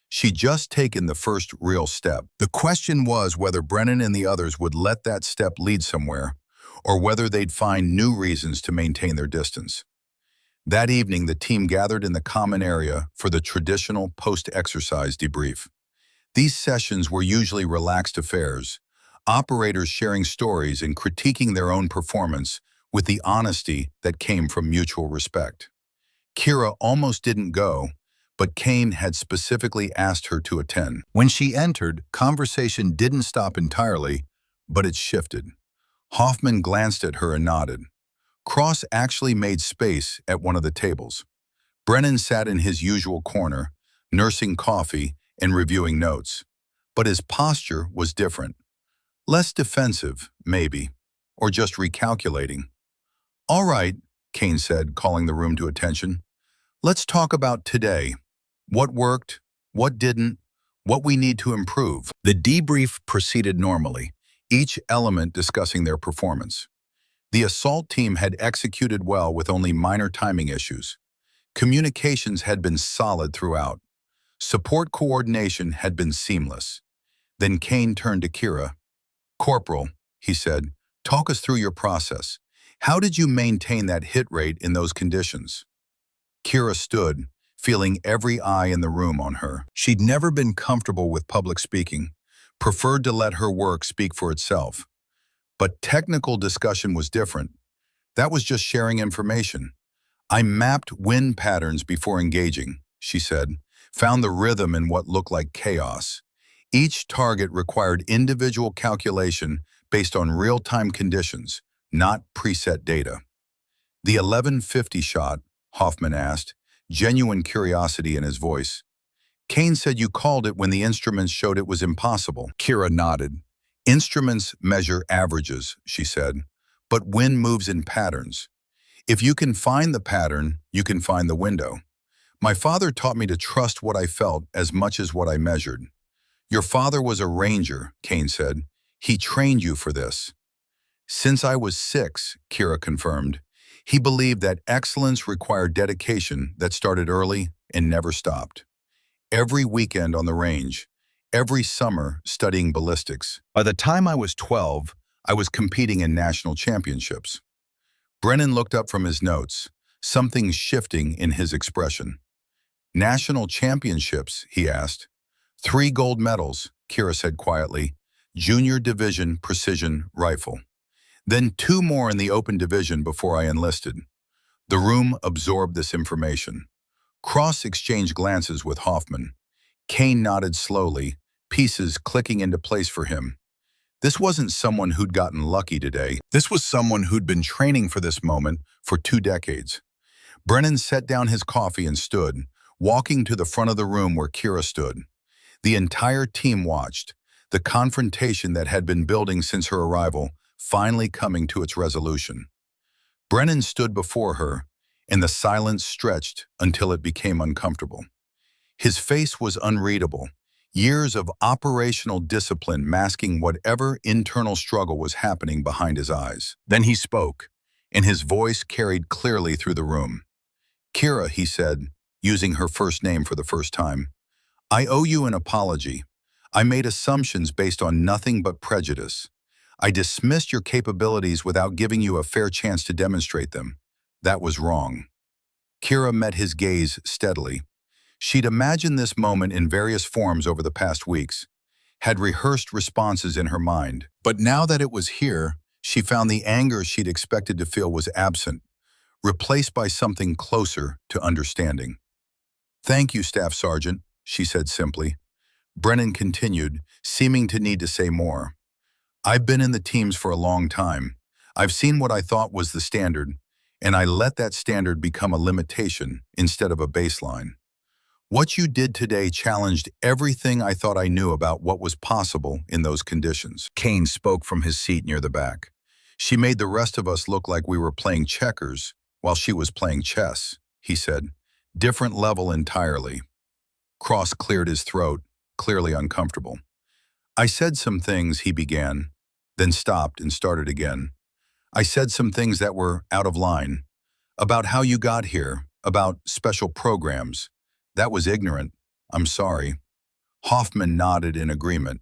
She'd just taken the first real step. The question was whether Brennan and the others would let that step lead somewhere, or whether they'd find new reasons to maintain their distance. That evening, the team gathered in the common area for the traditional post-exercise debrief. These sessions were usually relaxed affairs, operators sharing stories and critiquing their own performance with the honesty that came from mutual respect. Kira almost didn't go, but Kane had specifically asked her to attend. When she entered, conversation didn't stop entirely, but it shifted. Hoffman glanced at her and nodded. Cross actually made space at one of the tables. Brennan sat in his usual corner, nursing coffee and reviewing notes. But his posture was different. Less defensive, maybe, or just recalculating. "All right," Kane said, calling the room to attention. "Let's talk about today. What worked, what didn't, what we need to improve." The debrief proceeded normally, each element discussing their performance. The assault team had executed well with only minor timing issues. Communications had been solid throughout. Support coordination had been seamless. Then Kane turned to Kira. "Corporal," he said, "talk us through your process. How did you maintain that hit rate in those conditions?" Kira stood, feeling every eye in the room on her. She'd never been comfortable with public speaking, preferred to let her work speak for itself. But technical discussion was different. That was just sharing information. "I mapped wind patterns before engaging," she said, "found the rhythm in what looked like chaos. Each target required individual calculation based on real-time conditions, not preset data." "The 1150 shot," Hoffman asked, genuine curiosity in his voice. "Kane said you called it when the instruments showed it was impossible." Kira nodded. "Instruments measure averages," she said, "but wind moves in patterns. If you can find the pattern, you can find the window. My father taught me to trust what I felt as much as what I measured." "Your father was a ranger," Kane said. "He trained you for this." "Since I was 6, Kira confirmed. He believed that excellence required dedication that started early and never stopped. Every weekend on the range, every summer studying ballistics. By the time I was 12, I was competing in national championships." Brennan looked up from his notes, something shifting in his expression. "National championships?" he asked. "3 gold medals," Kira said quietly. "Junior division precision rifle. Then 2 more in the open division before I enlisted." The room absorbed this information. Cross exchanged glances with Hoffman. Kane nodded slowly, pieces clicking into place for him. This wasn't someone who'd gotten lucky today. This was someone who'd been training for this moment for 2 decades. Brennan set down his coffee and stood, walking to the front of the room where Kira stood. The entire team watched, the confrontation that had been building since her arrival finally coming to its resolution. Brennan stood before her, and the silence stretched until it became uncomfortable. His face was unreadable, years of operational discipline masking whatever internal struggle was happening behind his eyes. Then he spoke, and his voice carried clearly through the room. "Kira," he said, using her first name for the first time, "I owe you an apology. I made assumptions based on nothing but prejudice. I dismissed your capabilities without giving you a fair chance to demonstrate them. That was wrong." Kira met his gaze steadily. She'd imagined this moment in various forms over the past weeks, had rehearsed responses in her mind. But now that it was here, she found the anger she'd expected to feel was absent, replaced by something closer to understanding. "Thank you, Staff Sergeant," she said simply. Brennan continued, seeming to need to say more. "I've been in the teams for a long time. I've seen what I thought was the standard, and I let that standard become a limitation instead of a baseline. What you did today challenged everything I thought I knew about what was possible in those conditions." Kane spoke from his seat near the back. "She made the rest of us look like we were playing checkers while she was playing chess," he said. "Different level entirely." Cross cleared his throat, clearly uncomfortable. "I said some things," he began, then stopped and started again. "I said some things that were out of line. About how you got here, about special programs. That was ignorant. I'm sorry." Hoffman nodded in agreement.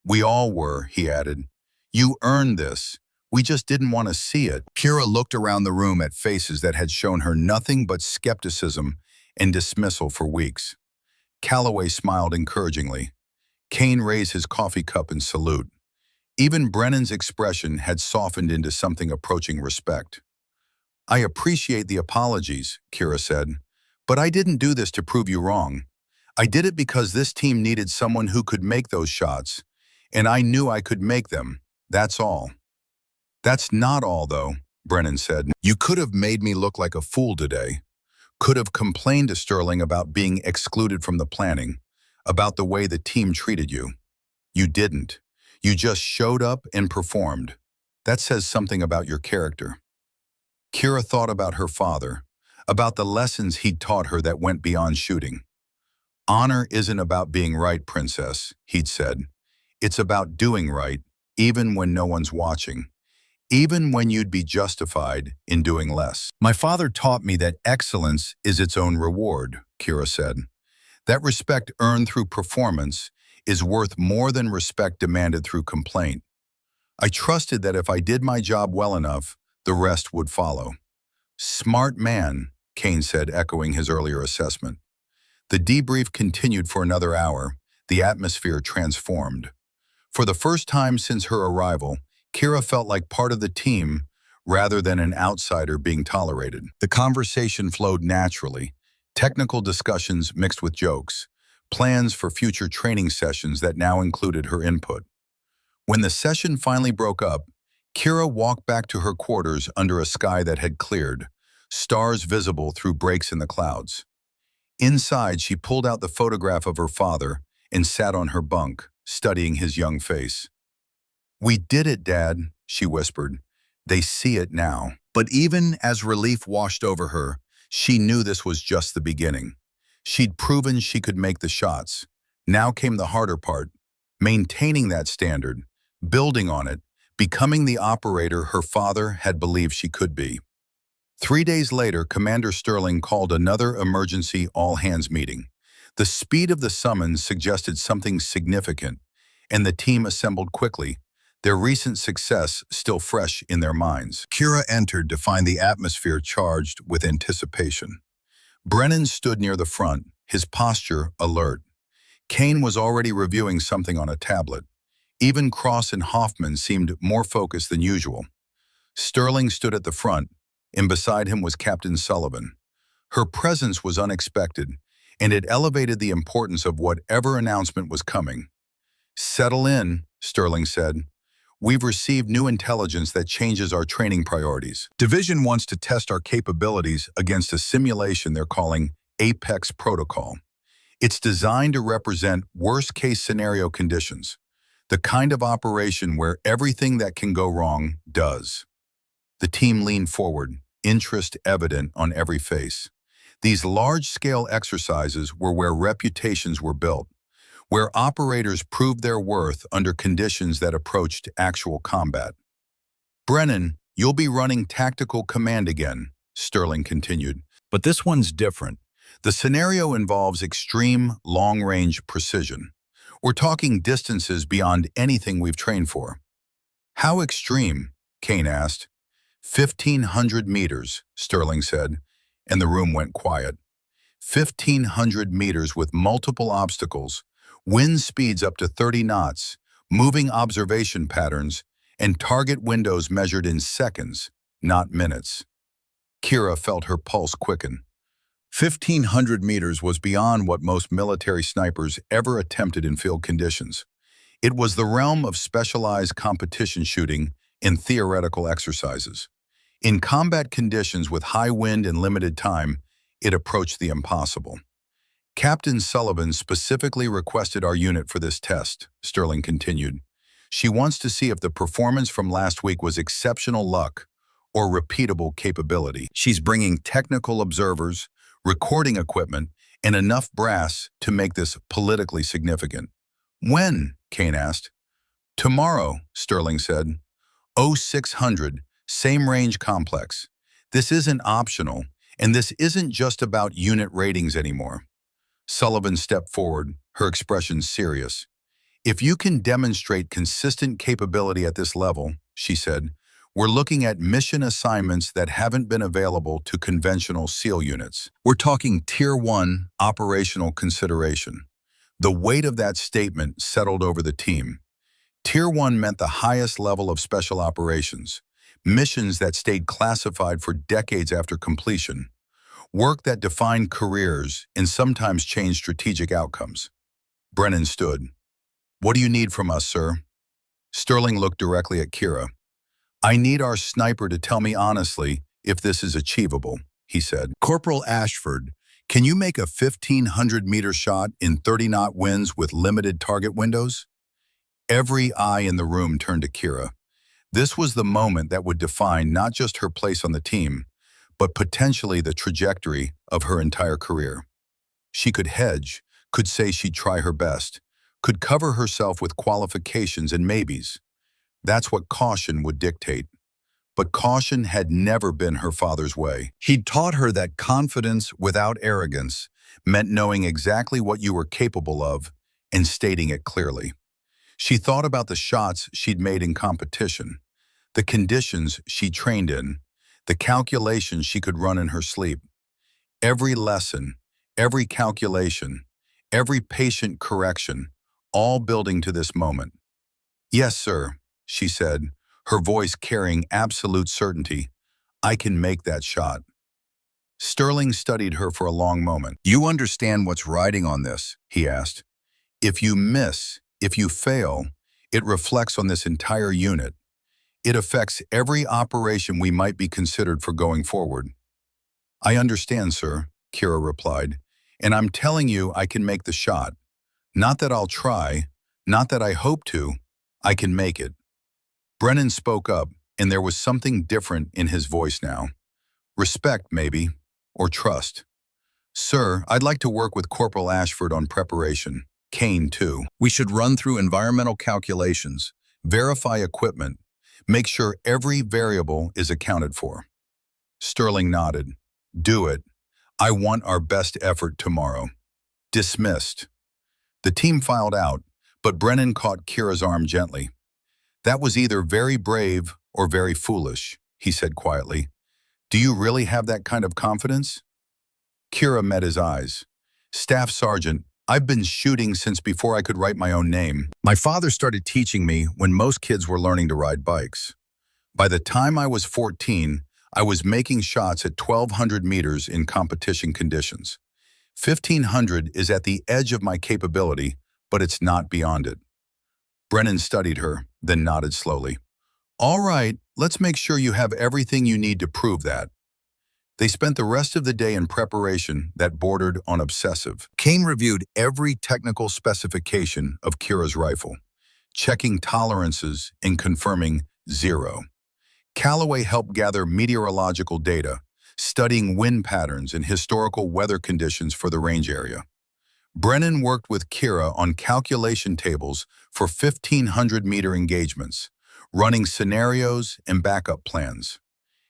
We all were, he added. You earned this. We just didn't want to see it. Kira looked around the room at faces that had shown her nothing but skepticism and dismissal for weeks. Calloway smiled encouragingly. Kane raised his coffee cup in salute. Even Brennan's expression had softened into something approaching respect. I appreciate the apologies, Kira said, but I didn't do this to prove you wrong. I did it because this team needed someone who could make those shots, and I knew I could make them. That's all. That's not all, though, Brennan said. You could have made me look like a fool today. Could have complained to Sterling about being excluded from the planning, about the way the team treated you. You didn't. You just showed up and performed. That says something about your character. Kira thought about her father, about the lessons he'd taught her that went beyond shooting. Honor isn't about being right, Princess, he'd said. It's about doing right, even when no one's watching, even when you'd be justified in doing less. My father taught me that excellence is its own reward, Kira said. That respect earned through performance is worth more than respect demanded through complaint. I trusted that if I did my job well enough, the rest would follow. Smart man, Kane said, echoing his earlier assessment. The debrief continued for another hour, the atmosphere transformed. For the first time since her arrival, Kira felt like part of the team rather than an outsider being tolerated. The conversation flowed naturally, technical discussions mixed with jokes, plans for future training sessions that now included her input. When the session finally broke up, Kira walked back to her quarters under a sky that had cleared, stars visible through breaks in the clouds. Inside, she pulled out the photograph of her father and sat on her bunk, studying his young face. We did it, Dad, she whispered. They see it now. But even as relief washed over her, she knew this was just the beginning. She'd proven she could make the shots. Now came the harder part, maintaining that standard, building on it, becoming the operator her father had believed she could be. 3 days later, Commander Sterling called another emergency all-hands meeting. The speed of the summons suggested something significant, and the team assembled quickly, their recent success still fresh in their minds. Kira entered to find the atmosphere charged with anticipation. Brennan stood near the front, his posture alert. Kane was already reviewing something on a tablet. Even Cross and Hoffman seemed more focused than usual. Sterling stood at the front, and beside him was Captain Sullivan. Her presence was unexpected, and it elevated the importance of whatever announcement was coming. Settle in, Sterling said. We've received new intelligence that changes our training priorities. Division wants to test our capabilities against a simulation they're calling Apex Protocol. It's designed to represent worst-case scenario conditions, the kind of operation where everything that can go wrong does. The team leaned forward, interest evident on every face. These large-scale exercises were where reputations were built, where operators proved their worth under conditions that approached actual combat. Brennan, you'll be running tactical command again, Sterling continued. But this one's different. The scenario involves extreme, long-range precision. We're talking distances beyond anything we've trained for. How extreme? Kane asked. 1,500 meters, Sterling said, and the room went quiet. 1,500 meters with multiple obstacles, wind speeds up to 30 knots, moving observation patterns, and target windows measured in seconds, not minutes. Kira felt her pulse quicken. 1,500 meters was beyond what most military snipers ever attempted in field conditions. It was the realm of specialized competition shooting and theoretical exercises. In combat conditions with high wind and limited time, it approached the impossible. Captain Sullivan specifically requested our unit for this test, Sterling continued. She wants to see if the performance from last week was exceptional luck or repeatable capability. She's bringing technical observers, recording equipment, and enough brass to make this politically significant. When? Kane asked. Tomorrow, Sterling said. 0600, same range complex. This isn't optional, and this isn't just about unit ratings anymore. Sullivan stepped forward, her expression serious. "If you can demonstrate consistent capability at this level," she said, "we're looking at mission assignments that haven't been available to conventional SEAL units. We're talking Tier 1 operational consideration." The weight of that statement settled over the team. Tier 1 meant the highest level of special operations, missions that stayed classified for decades after completion, work that defined careers and sometimes changed strategic outcomes. Brennan stood. "What do you need from us, sir?" Sterling looked directly at Kira. "I need our sniper to tell me honestly if this is achievable," he said. "Corporal Ashford, can you make a 1,500-meter shot in 30-knot winds with limited target windows?" Every eye in the room turned to Kira. This was the moment that would define not just her place on the team, but potentially the trajectory of her entire career. She could hedge, could say she'd try her best, could cover herself with qualifications and maybes. That's what caution would dictate. But caution had never been her father's way. He'd taught her that confidence without arrogance meant knowing exactly what you were capable of and stating it clearly. She thought about the shots she'd made in competition, the conditions she trained in, the calculations she could run in her sleep. Every lesson, every calculation, every patient correction, all building to this moment. "Yes, sir," she said, her voice carrying absolute certainty. "I can make that shot." Sterling studied her for a long moment. "You understand what's riding on this?" he asked. "If you miss, if you fail, it reflects on this entire unit. It affects every operation we might be considered for going forward." "I understand, sir," Kira replied, "and I'm telling you I can make the shot. Not that I'll try, not that I hope to, I can make it." Brennan spoke up, and there was something different in his voice now. Respect, maybe, or trust. "Sir, I'd like to work with Corporal Ashford on preparation. Kane, too. We should run through environmental calculations, verify equipment, make sure every variable is accounted for." Sterling nodded. "Do it. I want our best effort tomorrow." Dismissed. The team filed out, but Brennan caught Kira's arm gently. "That was either very brave or very foolish," he said quietly. "Do you really have that kind of confidence?" Kira met his eyes. "Staff Sergeant, I've been shooting since before I could write my own name. My father started teaching me when most kids were learning to ride bikes. By the time I was 14, I was making shots at 1,200 meters in competition conditions. 1,500 is at the edge of my capability, but it's not beyond it." Brennan studied her, then nodded slowly. "All right, let's make sure you have everything you need to prove that." They spent the rest of the day in preparation that bordered on obsessive. Kane reviewed every technical specification of Kira's rifle, checking tolerances and confirming zero. Callaway helped gather meteorological data, studying wind patterns and historical weather conditions for the range area. Brennan worked with Kira on calculation tables for 1,500-meter engagements, running scenarios and backup plans.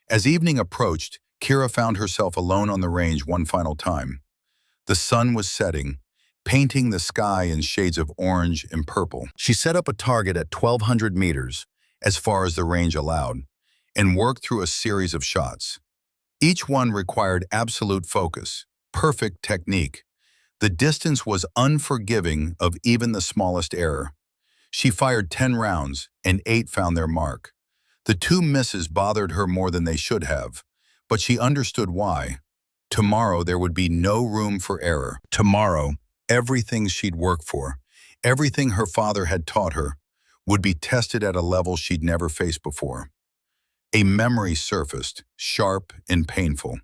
As evening approached, Kira found herself alone on the range one final time. The sun was setting, painting the sky in shades of orange and purple. She set up a target at 1,200 meters, as far as the range allowed, and worked through a series of shots. Each one required absolute focus, perfect technique. The distance was unforgiving of even the smallest error. She fired 10 rounds, and 8 found their mark. The 2 misses bothered her more than they should have, but she understood why. Tomorrow there would be no room for error. Tomorrow, everything she'd worked for, everything her father had taught her, would be tested at a level she'd never faced before. A memory surfaced, sharp and painful.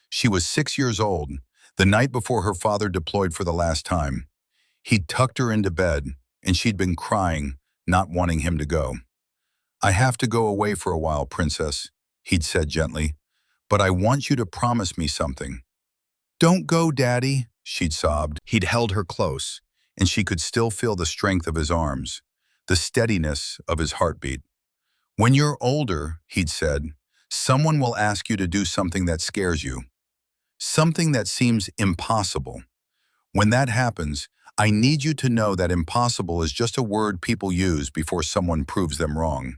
She was 6 years old, the night before her father deployed for the last time. He'd tucked her into bed, and she'd been crying, not wanting him to go. "I have to go away for a while, Princess," he'd said gently, "but I want you to promise me something." "Don't go, Daddy," she'd sobbed. He'd held her close, and she could still feel the strength of his arms, the steadiness of his heartbeat. "When you're older," he'd said, "someone will ask you to do something that scares you, something that seems impossible. When that happens, I need you to know that impossible is just a word people use before someone proves them wrong.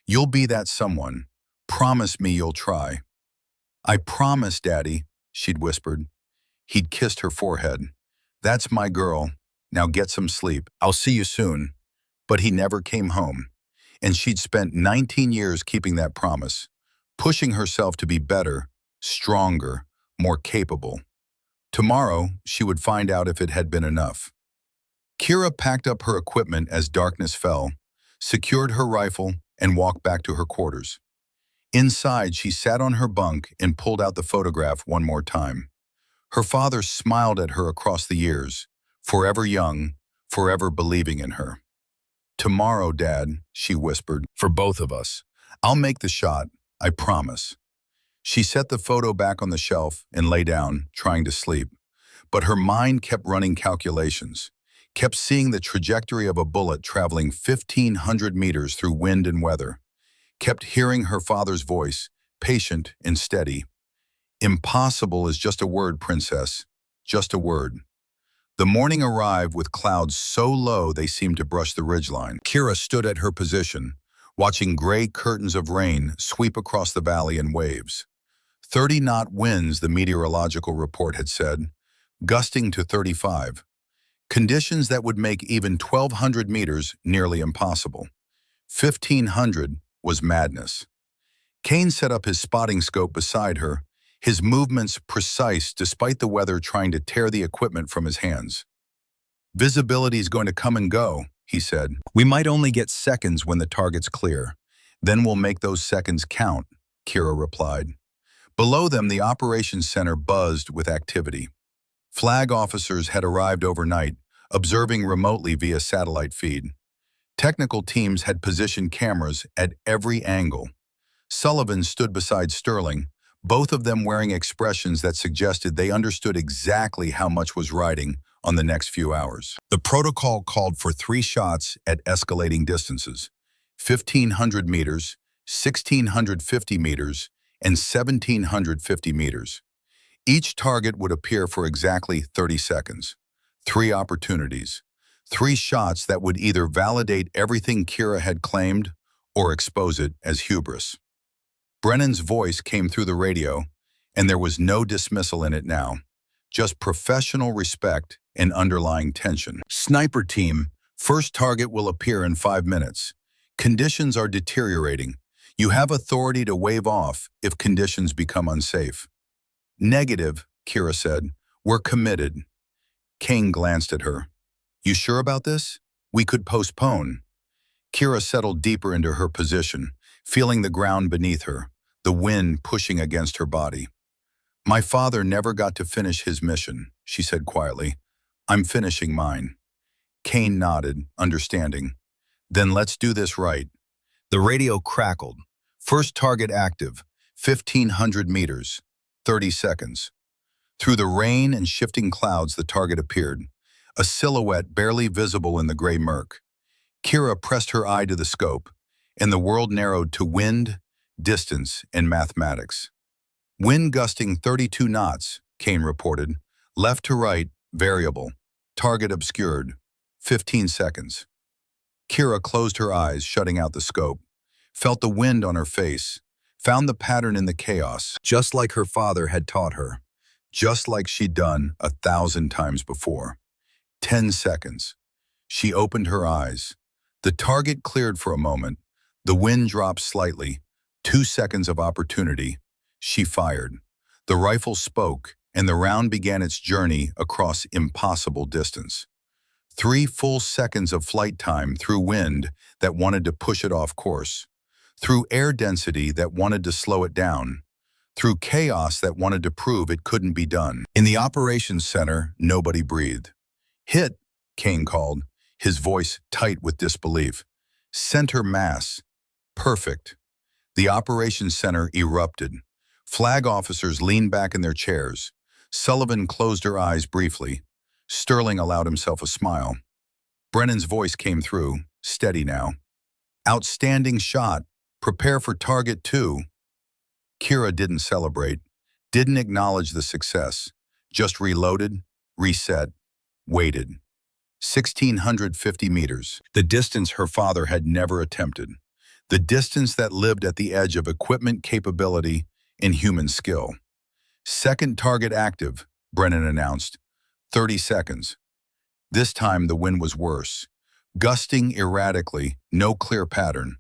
You'll be that someone. Promise me you'll try." "I promise, Daddy," she'd whispered. He'd kissed her forehead. "That's my girl. Now get some sleep. I'll see you soon." But he never came home. And she'd spent 19 years keeping that promise, pushing herself to be better, stronger, more capable. Tomorrow, she would find out if it had been enough. Kira packed up her equipment as darkness fell, secured her rifle, and walked back to her quarters. Inside, she sat on her bunk and pulled out the photograph one more time. Her father smiled at her across the years, forever young, forever believing in her. "Tomorrow, Dad," she whispered, "for both of us. I'll make the shot, I promise." She set the photo back on the shelf and lay down, trying to sleep. But her mind kept running calculations, kept seeing the trajectory of a bullet traveling 1,500 meters through wind and weather, kept hearing her father's voice, patient and steady. "Impossible is just a word, Princess, just a word." The morning arrived with clouds so low they seemed to brush the ridgeline. Kira stood at her position, watching gray curtains of rain sweep across the valley in waves. 30-knot winds, the meteorological report had said, gusting to 35. Conditions that would make even 1,200 meters nearly impossible. 1,500 was madness. Kane set up his spotting scope beside her, his movements precise despite the weather trying to tear the equipment from his hands. "Visibility's going to come and go," he said. "We might only get seconds when the target's clear. Then we'll make those seconds count," Kira replied. Below them, the operations center buzzed with activity. Flag officers had arrived overnight, observing remotely via satellite feed. Technical teams had positioned cameras at every angle. Sullivan stood beside Sterling, both of them wearing expressions that suggested they understood exactly how much was riding on the next few hours. The protocol called for 3 shots at escalating distances: 1,500 meters, 1,650 meters, and 1,750 meters. Each target would appear for exactly 30 seconds. 3 opportunities. 3 shots that would either validate everything Kira had claimed or expose it as hubris. Brennan's voice came through the radio, and there was no dismissal in it now, just professional respect and underlying tension. "Sniper team, first target will appear in 5 minutes. Conditions are deteriorating. You have authority to wave off if conditions become unsafe." "Negative," Kira said. "We're committed." Kane glanced at her. "You sure about this? We could postpone." Kira settled deeper into her position, feeling the ground beneath her, the wind pushing against her body. "My father never got to finish his mission," she said quietly. "I'm finishing mine." Kane nodded, understanding. "Then let's do this right." The radio crackled. "First target active, 1,500 meters, 30 seconds. Through the rain and shifting clouds, the target appeared, a silhouette barely visible in the gray murk. Kira pressed her eye to the scope, and the world narrowed to wind, distance, and mathematics. "Wind gusting 32 knots, Kane reported. "Left to right, variable. Target obscured. 15 seconds. Kira closed her eyes, shutting out the scope. Felt the wind on her face. Found the pattern in the chaos, just like her father had taught her. Just like she'd done 1,000 times before. 10 seconds. She opened her eyes. The target cleared for a moment. The wind dropped slightly. 2 seconds of opportunity. She fired. The rifle spoke, and the round began its journey across impossible distance. 3 full seconds of flight time through wind that wanted to push it off course, through air density that wanted to slow it down, through chaos that wanted to prove it couldn't be done. In the operations center, nobody breathed. "Hit," Kane called, his voice tight with disbelief. "Center mass. Perfect." The operations center erupted. Flag officers leaned back in their chairs. Sullivan closed her eyes briefly. Sterling allowed himself a smile. Brennan's voice came through, steady now. "Outstanding shot. Prepare for target 2. Kira didn't celebrate, didn't acknowledge the success, just reloaded, reset, waited. 1,650 meters. The distance her father had never attempted. The distance that lived at the edge of equipment capability and human skill. Second target active, Brennan announced. 30 seconds. This time the wind was worse. Gusting erratically, no clear pattern.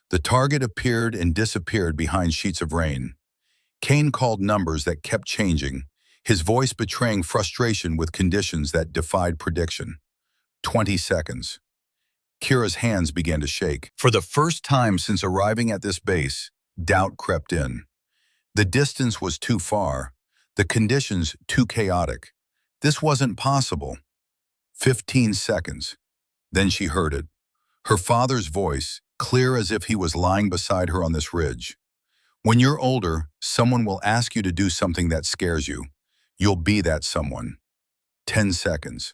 The target appeared and disappeared behind sheets of rain. Kane called numbers that kept changing, his voice betraying frustration with conditions that defied prediction. 20 seconds. Kira's hands began to shake. For the first time since arriving at this base, doubt crept in. The distance was too far, the conditions too chaotic. This wasn't possible. 15 seconds. Then she heard it. Her father's voice, clear as if he was lying beside her on this ridge. When you're older, someone will ask you to do something that scares you. You'll be that someone. 10 seconds.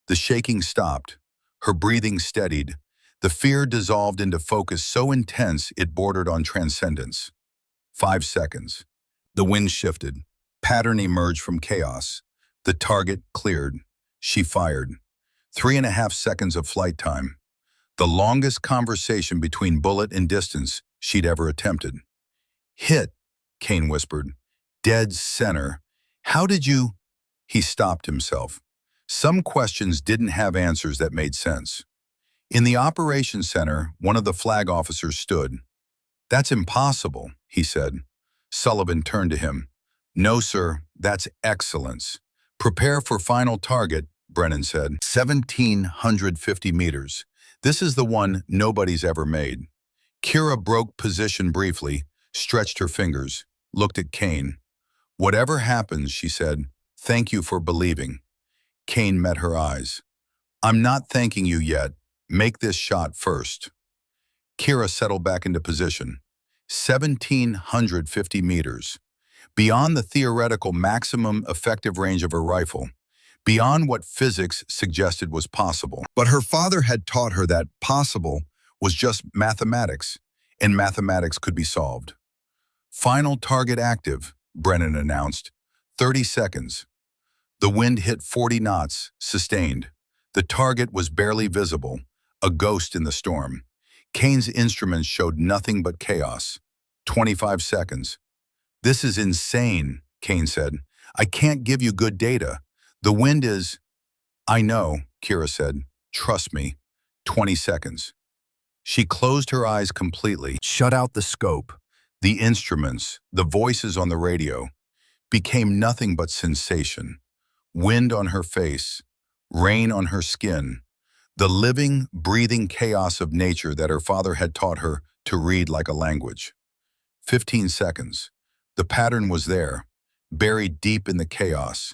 The shaking stopped. Her breathing steadied. The fear dissolved into focus so intense it bordered on transcendence. 5 seconds. The wind shifted. Pattern emerged from chaos. The target cleared. She fired. 3.5 seconds of flight time. The longest conversation between bullet and distance she'd ever attempted. Hit, Kane whispered. Dead center. How did you? He stopped himself. Some questions didn't have answers that made sense. In the operations center, one of the flag officers stood. That's impossible, he said. Sullivan turned to him. No, sir, that's excellence. Prepare for final target, Brennan said. 1,750 meters. This is the one nobody's ever made. Kira broke position briefly, stretched her fingers, looked at Kane. Whatever happens, she said, thank you for believing. Kane met her eyes. I'm not thanking you yet. Make this shot first. Kira settled back into position. 1,750 meters. Beyond the theoretical maximum effective range of her rifle. Beyond what physics suggested was possible. But her father had taught her that possible was just mathematics, and mathematics could be solved. Final target active, Brennan announced. 30 seconds. The wind hit 40 knots, sustained. The target was barely visible, a ghost in the storm. Kane's instruments showed nothing but chaos. 25 seconds. This is insane, Kane said. I can't give you good data. The wind is... I know, Kira said. Trust me. 20 seconds. She closed her eyes completely, shut out the scope. The instruments, the voices on the radio, became nothing but sensation. Wind on her face, rain on her skin, the living, breathing chaos of nature that her father had taught her to read like a language. 15 seconds. The pattern was there, buried deep in the chaos.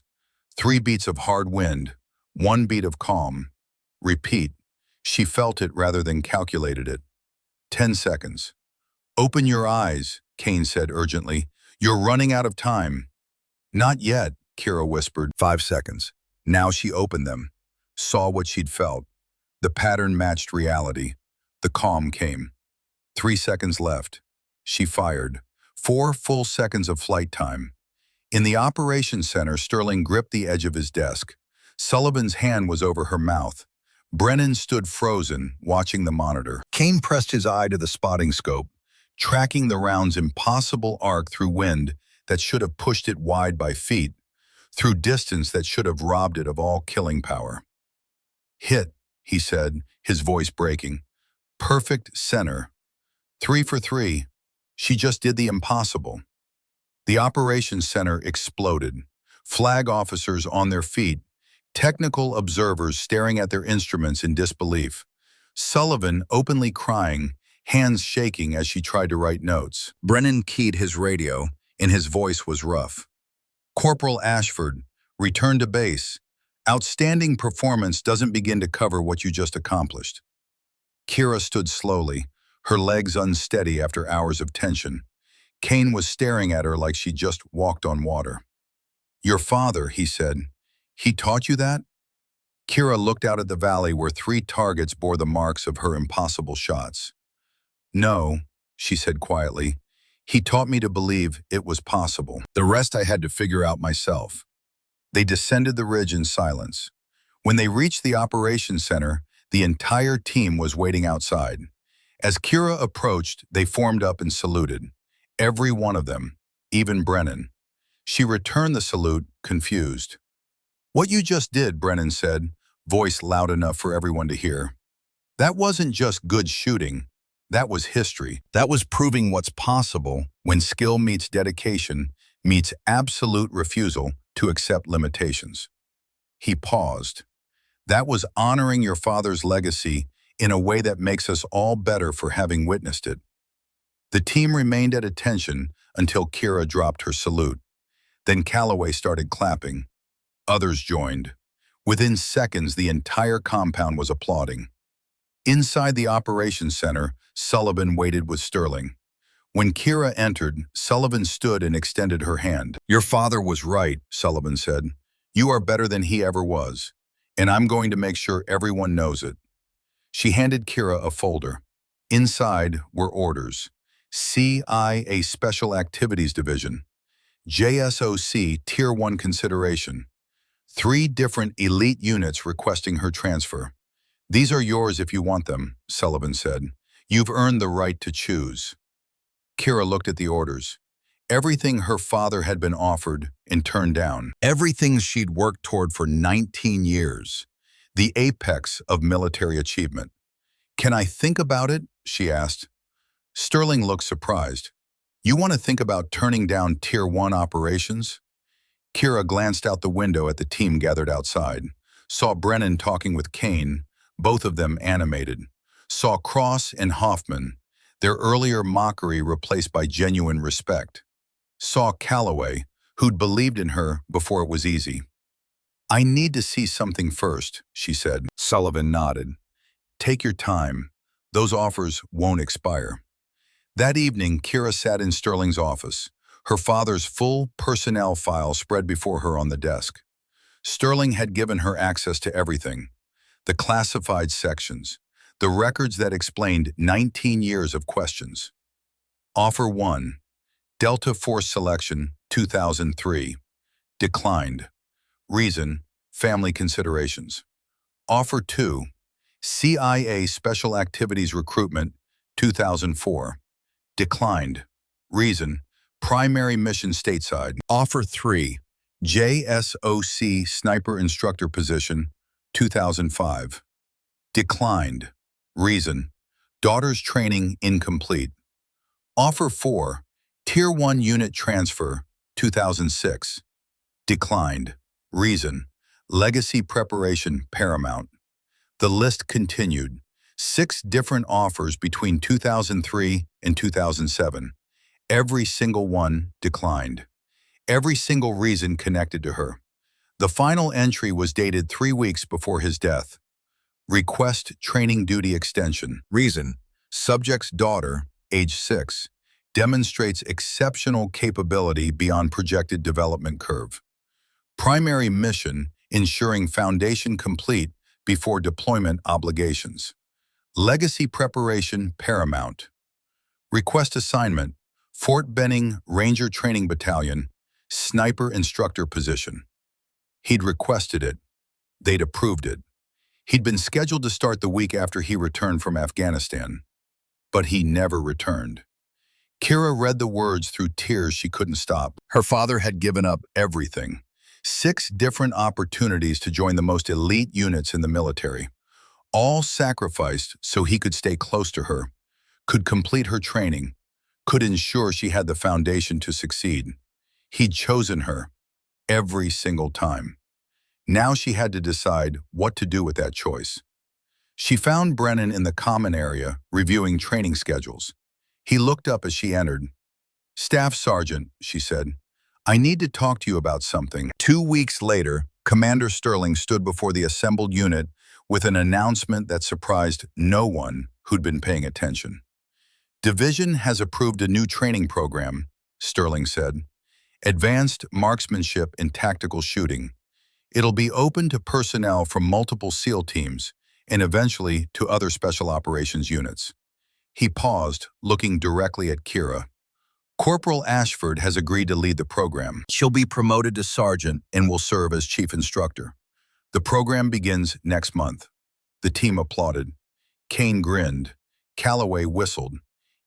3 beats of hard wind, 1 beat of calm. Repeat. She felt it rather than calculated it. 10 seconds. Open your eyes, Kane said urgently. You're running out of time. Not yet, Kira whispered. 5 seconds. Now she opened them, saw what she'd felt. The pattern matched reality. The calm came. 3 seconds left. She fired. 4 full seconds of flight time. In the operations center, Sterling gripped the edge of his desk. Sullivan's hand was over her mouth. Brennan stood frozen, watching the monitor. Kane pressed his eye to the spotting scope, tracking the round's impossible arc through wind that should have pushed it wide by feet, through distance that should have robbed it of all killing power. Hit, he said, his voice breaking. Perfect center. 3 for 3. She just did the impossible. The operations center exploded. Flag officers on their feet, technical observers staring at their instruments in disbelief. Sullivan openly crying, hands shaking as she tried to write notes. Brennan keyed his radio, and his voice was rough. Corporal Ashford, return to base. Outstanding performance doesn't begin to cover what you just accomplished. Kira stood slowly, her legs unsteady after hours of tension. Kane was staring at her like she just walked on water. Your father, he said. He taught you that? Kira looked out at the valley where 3 targets bore the marks of her impossible shots. No, she said quietly. He taught me to believe it was possible. The rest I had to figure out myself. They descended the ridge in silence. When they reached the operations center, the entire team was waiting outside. As Kira approached, they formed up and saluted. Every one of them, even Brennan. She returned the salute, confused. "What you just did," Brennan said, voice loud enough for everyone to hear. "That wasn't just good shooting. That was history. That was proving what's possible when skill meets dedication, meets absolute refusal to accept limitations." He paused. "That was honoring your father's legacy in a way that makes us all better for having witnessed it." The team remained at attention until Kira dropped her salute. Then Calloway started clapping. Others joined. Within seconds, the entire compound was applauding. Inside the operations center, Sullivan waited with Sterling. When Kira entered, Sullivan stood and extended her hand. "Your father was right," Sullivan said. "You are better than he ever was, and I'm going to make sure everyone knows it." She handed Kira a folder. Inside were orders. CIA Special Activities Division. JSOC Tier 1 consideration. 3 different elite units requesting her transfer. "These are yours if you want them," Sullivan said. "You've earned the right to choose." Kira looked at the orders. Everything her father had been offered and turned down. Everything she'd worked toward for 19 years. The apex of military achievement. "Can I think about it?" she asked. Sterling looked surprised. "You want to think about turning down Tier 1 operations?" Kira glanced out the window at the team gathered outside. Saw Brennan talking with Kane, both of them animated. Saw Cross and Hoffman, their earlier mockery replaced by genuine respect. Saw Calloway, who'd believed in her before it was easy. "I need to see something first," she said. Sullivan nodded. "Take your time. Those offers won't expire." That evening, Kira sat in Sterling's office, her father's full personnel file spread before her on the desk. Sterling had given her access to everything. The classified sections, the records that explained 19 years of questions. Offer 1, Delta Force Selection, 2003. Declined. Reason, family considerations. Offer 2, CIA Special Activities Recruitment, 2004. Declined. Reason, primary mission stateside. Offer 3, JSOC Sniper Instructor Position, 2005. Declined. Reason, daughter's training incomplete. Offer 4, Tier 1 Unit Transfer, 2006. Declined. Reason, legacy preparation paramount. The list continued. 6 different offers between 2003 and 2007. Every single one declined. Every single reason connected to her. The final entry was dated 3 weeks before his death. Request training duty extension. Reason, subject's daughter, age 6, demonstrates exceptional capability beyond projected development curve. Primary mission, ensuring foundation complete before deployment obligations. Legacy preparation paramount. Request assignment, Fort Benning Ranger Training Battalion, sniper instructor position. He'd requested it. They'd approved it. He'd been scheduled to start the week after he returned from Afghanistan. But he never returned. Kira read the words through tears she couldn't stop. Her father had given up everything. 6 different opportunities to join the most elite units in the military. All sacrificed so he could stay close to her, could complete her training, could ensure she had the foundation to succeed. He'd chosen her, every single time. Now she had to decide what to do with that choice. She found Brennan in the common area, reviewing training schedules. He looked up as she entered. "Staff Sergeant," she said, "I need to talk to you about something." 2 weeks later, Commander Sterling stood before the assembled unit with an announcement that surprised no one who'd been paying attention. "Division has approved a new training program," Sterling said. "Advanced marksmanship and tactical shooting. It'll be open to personnel from multiple SEAL teams and eventually to other special operations units." He paused, looking directly at Kira. "Corporal Ashford has agreed to lead the program. She'll be promoted to sergeant and will serve as chief instructor. The program begins next month. The team applauded. Kane grinned. Calloway whistled.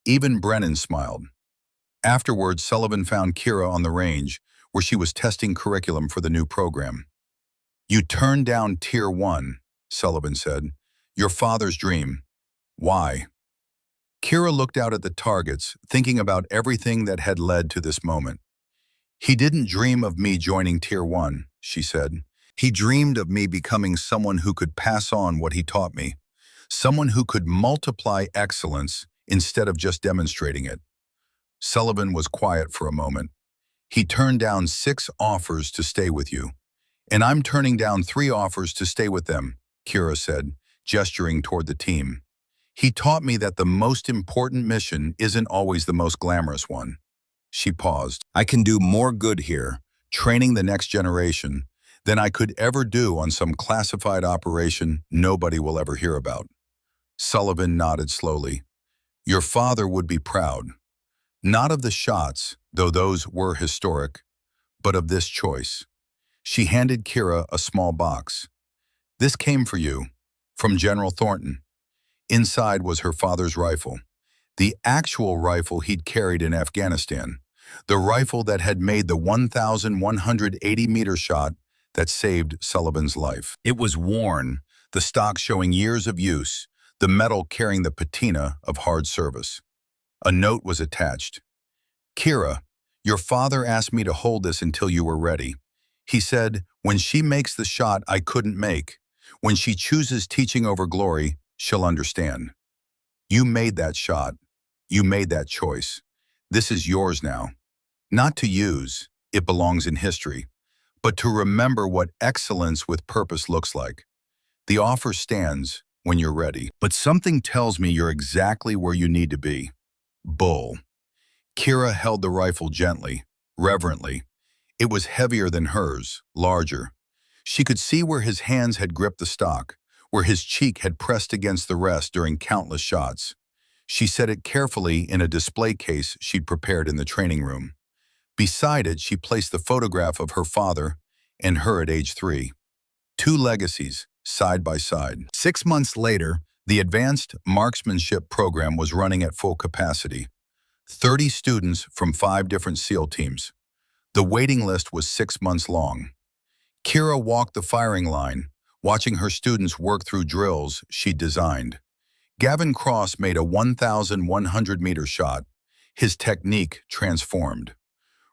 Even Brennan smiled. Afterwards, Sullivan found Kira on the range, where she was testing curriculum for the new program. "You turned down Tier 1, Sullivan said. "Your father's dream. Why?" Kira looked out at the targets, thinking about everything that had led to this moment. "He didn't dream of me joining Tier 1, she said. "He dreamed of me becoming someone who could pass on what he taught me, someone who could multiply excellence instead of just demonstrating it." Sullivan was quiet for a moment. "He turned down 6 offers to stay with you. And I'm turning down 3 offers to stay with them," Kira said, gesturing toward the team. "He taught me that the most important mission isn't always the most glamorous one." She paused. "I can do more good here, training the next generation, than I could ever do on some classified operation nobody will ever hear about." Sullivan nodded slowly. "Your father would be proud. Not of the shots, though those were historic, but of this choice." She handed Kira a small box. "This came for you, from General Thornton." Inside was her father's rifle, the actual rifle he'd carried in Afghanistan, the rifle that had made the 1,180-meter shot that saved Sullivan's life. It was worn, the stock showing years of use, the metal carrying the patina of hard service. A note was attached. "Kira, your father asked me to hold this until you were ready. He said, when she makes the shot I couldn't make, when she chooses teaching over glory, she'll understand. You made that shot. You made that choice. This is yours now. Not to use, it belongs in history, but to remember what excellence with purpose looks like. The offer stands when you're ready. But something tells me you're exactly where you need to be." Bull. Kira held the rifle gently, reverently. It was heavier than hers, larger. She could see where his hands had gripped the stock, where his cheek had pressed against the rest during countless shots. She set it carefully in a display case she'd prepared in the training room. Beside it, she placed the photograph of her father and her at age 3. 2 legacies, side by side. 6 months later, the Advanced Marksmanship program was running at full capacity. 30 students from 5 different SEAL teams. The waiting list was 6 months long. Kira walked the firing line, watching her students work through drills she'd designed. Gavin Cross made a 1,100-meter shot, his technique transformed.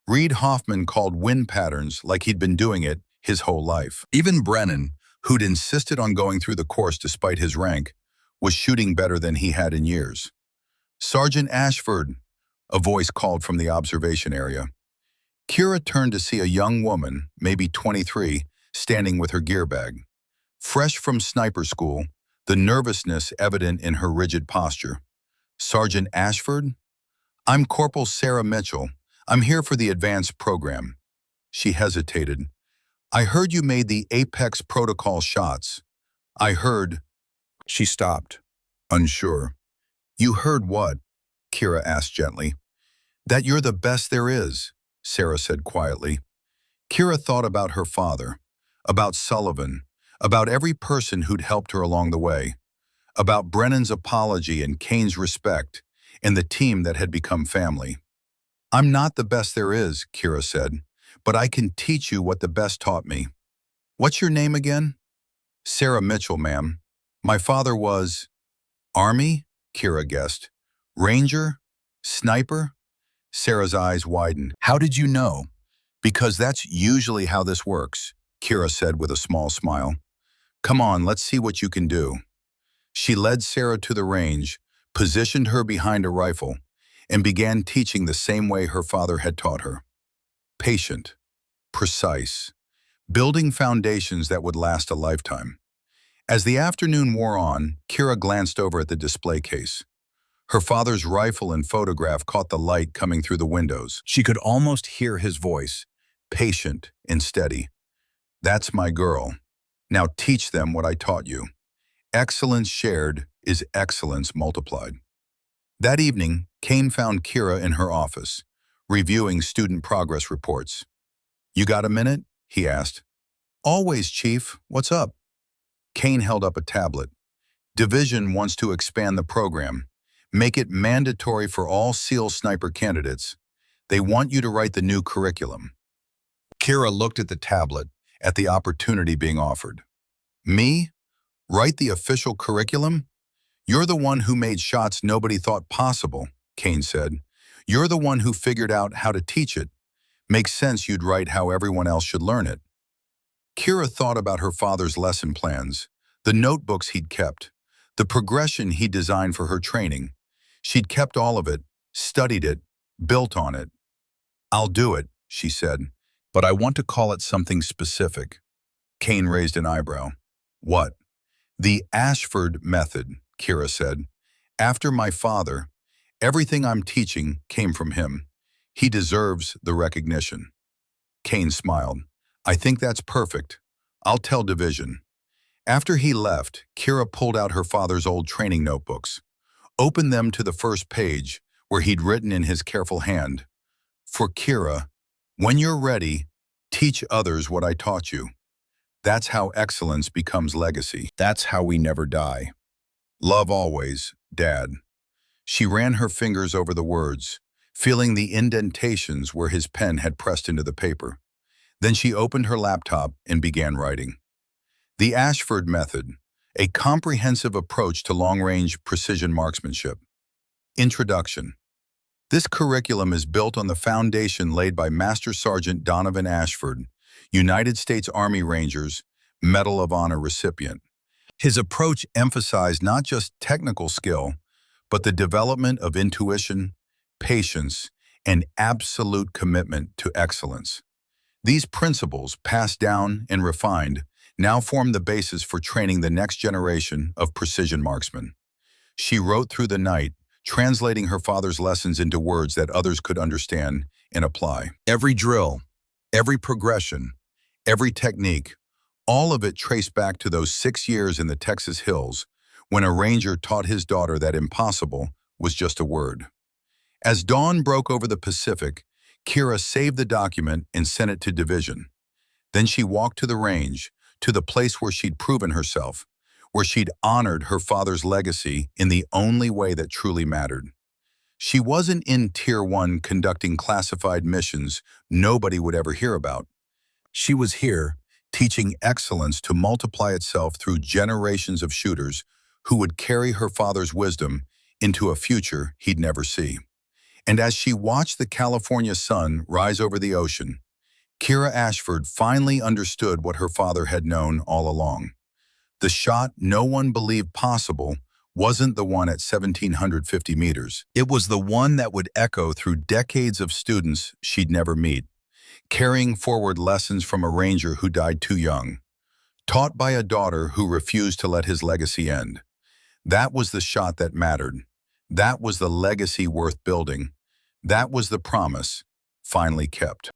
Reed Hoffman called wind patterns like he'd been doing it his whole life. Even Brennan, who'd insisted on going through the course despite his rank, was shooting better than he had in years. "Sergeant Ashford," a voice called from the observation area. Kira turned to see a young woman, maybe 23, standing with her gear bag. Fresh from sniper school, the nervousness evident in her rigid posture. "Sergeant Ashford? I'm Corporal Sarah Mitchell. I'm here for the advanced program." She hesitated. "I heard you made the Apex protocol shots. I heard—" She stopped, unsure. "You heard what?" Kira asked gently. "That you're the best there is," Sarah said quietly. Kira thought about her father, about Sullivan, about every person who'd helped her along the way, about Brennan's apology and Kane's respect, and the team that had become family. "I'm not the best there is," Kira said, "but I can teach you what the best taught me." "What's your name again?" "Sarah Mitchell, ma'am. My father was—" "Army?" Kira guessed. "Ranger? Sniper?" Sarah's eyes widened. "How did you know?" "Because that's usually how this works," Kira said with a small smile. "Come on, let's see what you can do." She led Sarah to the range, positioned her behind a rifle, and began teaching the same way her father had taught her. Patient, precise, building foundations that would last a lifetime. As the afternoon wore on, Kira glanced over at the display case. Her father's rifle and photograph caught the light coming through the windows. She could almost hear his voice, patient and steady. "That's my girl. Now teach them what I taught you. Excellence shared is excellence multiplied." That evening, Kane found Kira in her office, reviewing student progress reports. "You got a minute?" he asked. Always, Chief. What's up? Kane held up a tablet. Division wants to expand the program. Make it mandatory for all SEAL sniper candidates. They want you to write the new curriculum. Kira looked at the tablet, at the opportunity being offered. Me? Write the official curriculum? You're the one who made shots nobody thought possible, Kane said. You're the one who figured out how to teach it. Makes sense you'd write how everyone else should learn it. Kira thought about her father's lesson plans, the notebooks he'd kept, the progression he'd designed for her training. She'd kept all of it, studied it, built on it. I'll do it, she said, but I want to call it something specific. Kane raised an eyebrow. What? The Ashford method, Kira said. After my father, everything I'm teaching came from him. He deserves the recognition. Kane smiled. I think that's perfect. I'll tell Division. After he left, Kira pulled out her father's old training notebooks, opened them to the first page, where he'd written in his careful hand, For Kira, when you're ready, teach others what I taught you. That's how excellence becomes legacy. That's how we never die. Love always, Dad. She ran her fingers over the words, feeling the indentations where his pen had pressed into the paper. Then she opened her laptop and began writing. The Ashford Method, a comprehensive approach to long-range precision marksmanship. Introduction. This curriculum is built on the foundation laid by Master Sergeant Donovan Ashford, United States Army Rangers, Medal of Honor recipient. His approach emphasized not just technical skill, but the development of intuition, patience, and absolute commitment to excellence. These principles, passed down and refined, now form the basis for training the next generation of precision marksmen. She wrote through the night, translating her father's lessons into words that others could understand and apply. Every drill, every progression, every technique, all of it traced back to those 6 years in the Texas hills when a ranger taught his daughter that impossible was just a word. As dawn broke over the Pacific, Kira saved the document and sent it to Division. Then she walked to the range, to the place where she'd proven herself, where she'd honored her father's legacy in the only way that truly mattered. She wasn't in Tier 1 conducting classified missions nobody would ever hear about. She was here, teaching excellence to multiply itself through generations of shooters who would carry her father's wisdom into a future he'd never see. And as she watched the California sun rise over the ocean, Kira Ashford finally understood what her father had known all along. The shot no one believed possible wasn't the one at 1,750 meters. It was the one that would echo through decades of students she'd never meet, carrying forward lessons from a ranger who died too young, taught by a daughter who refused to let his legacy end. That was the shot that mattered. That was the legacy worth building. That was the promise, finally kept.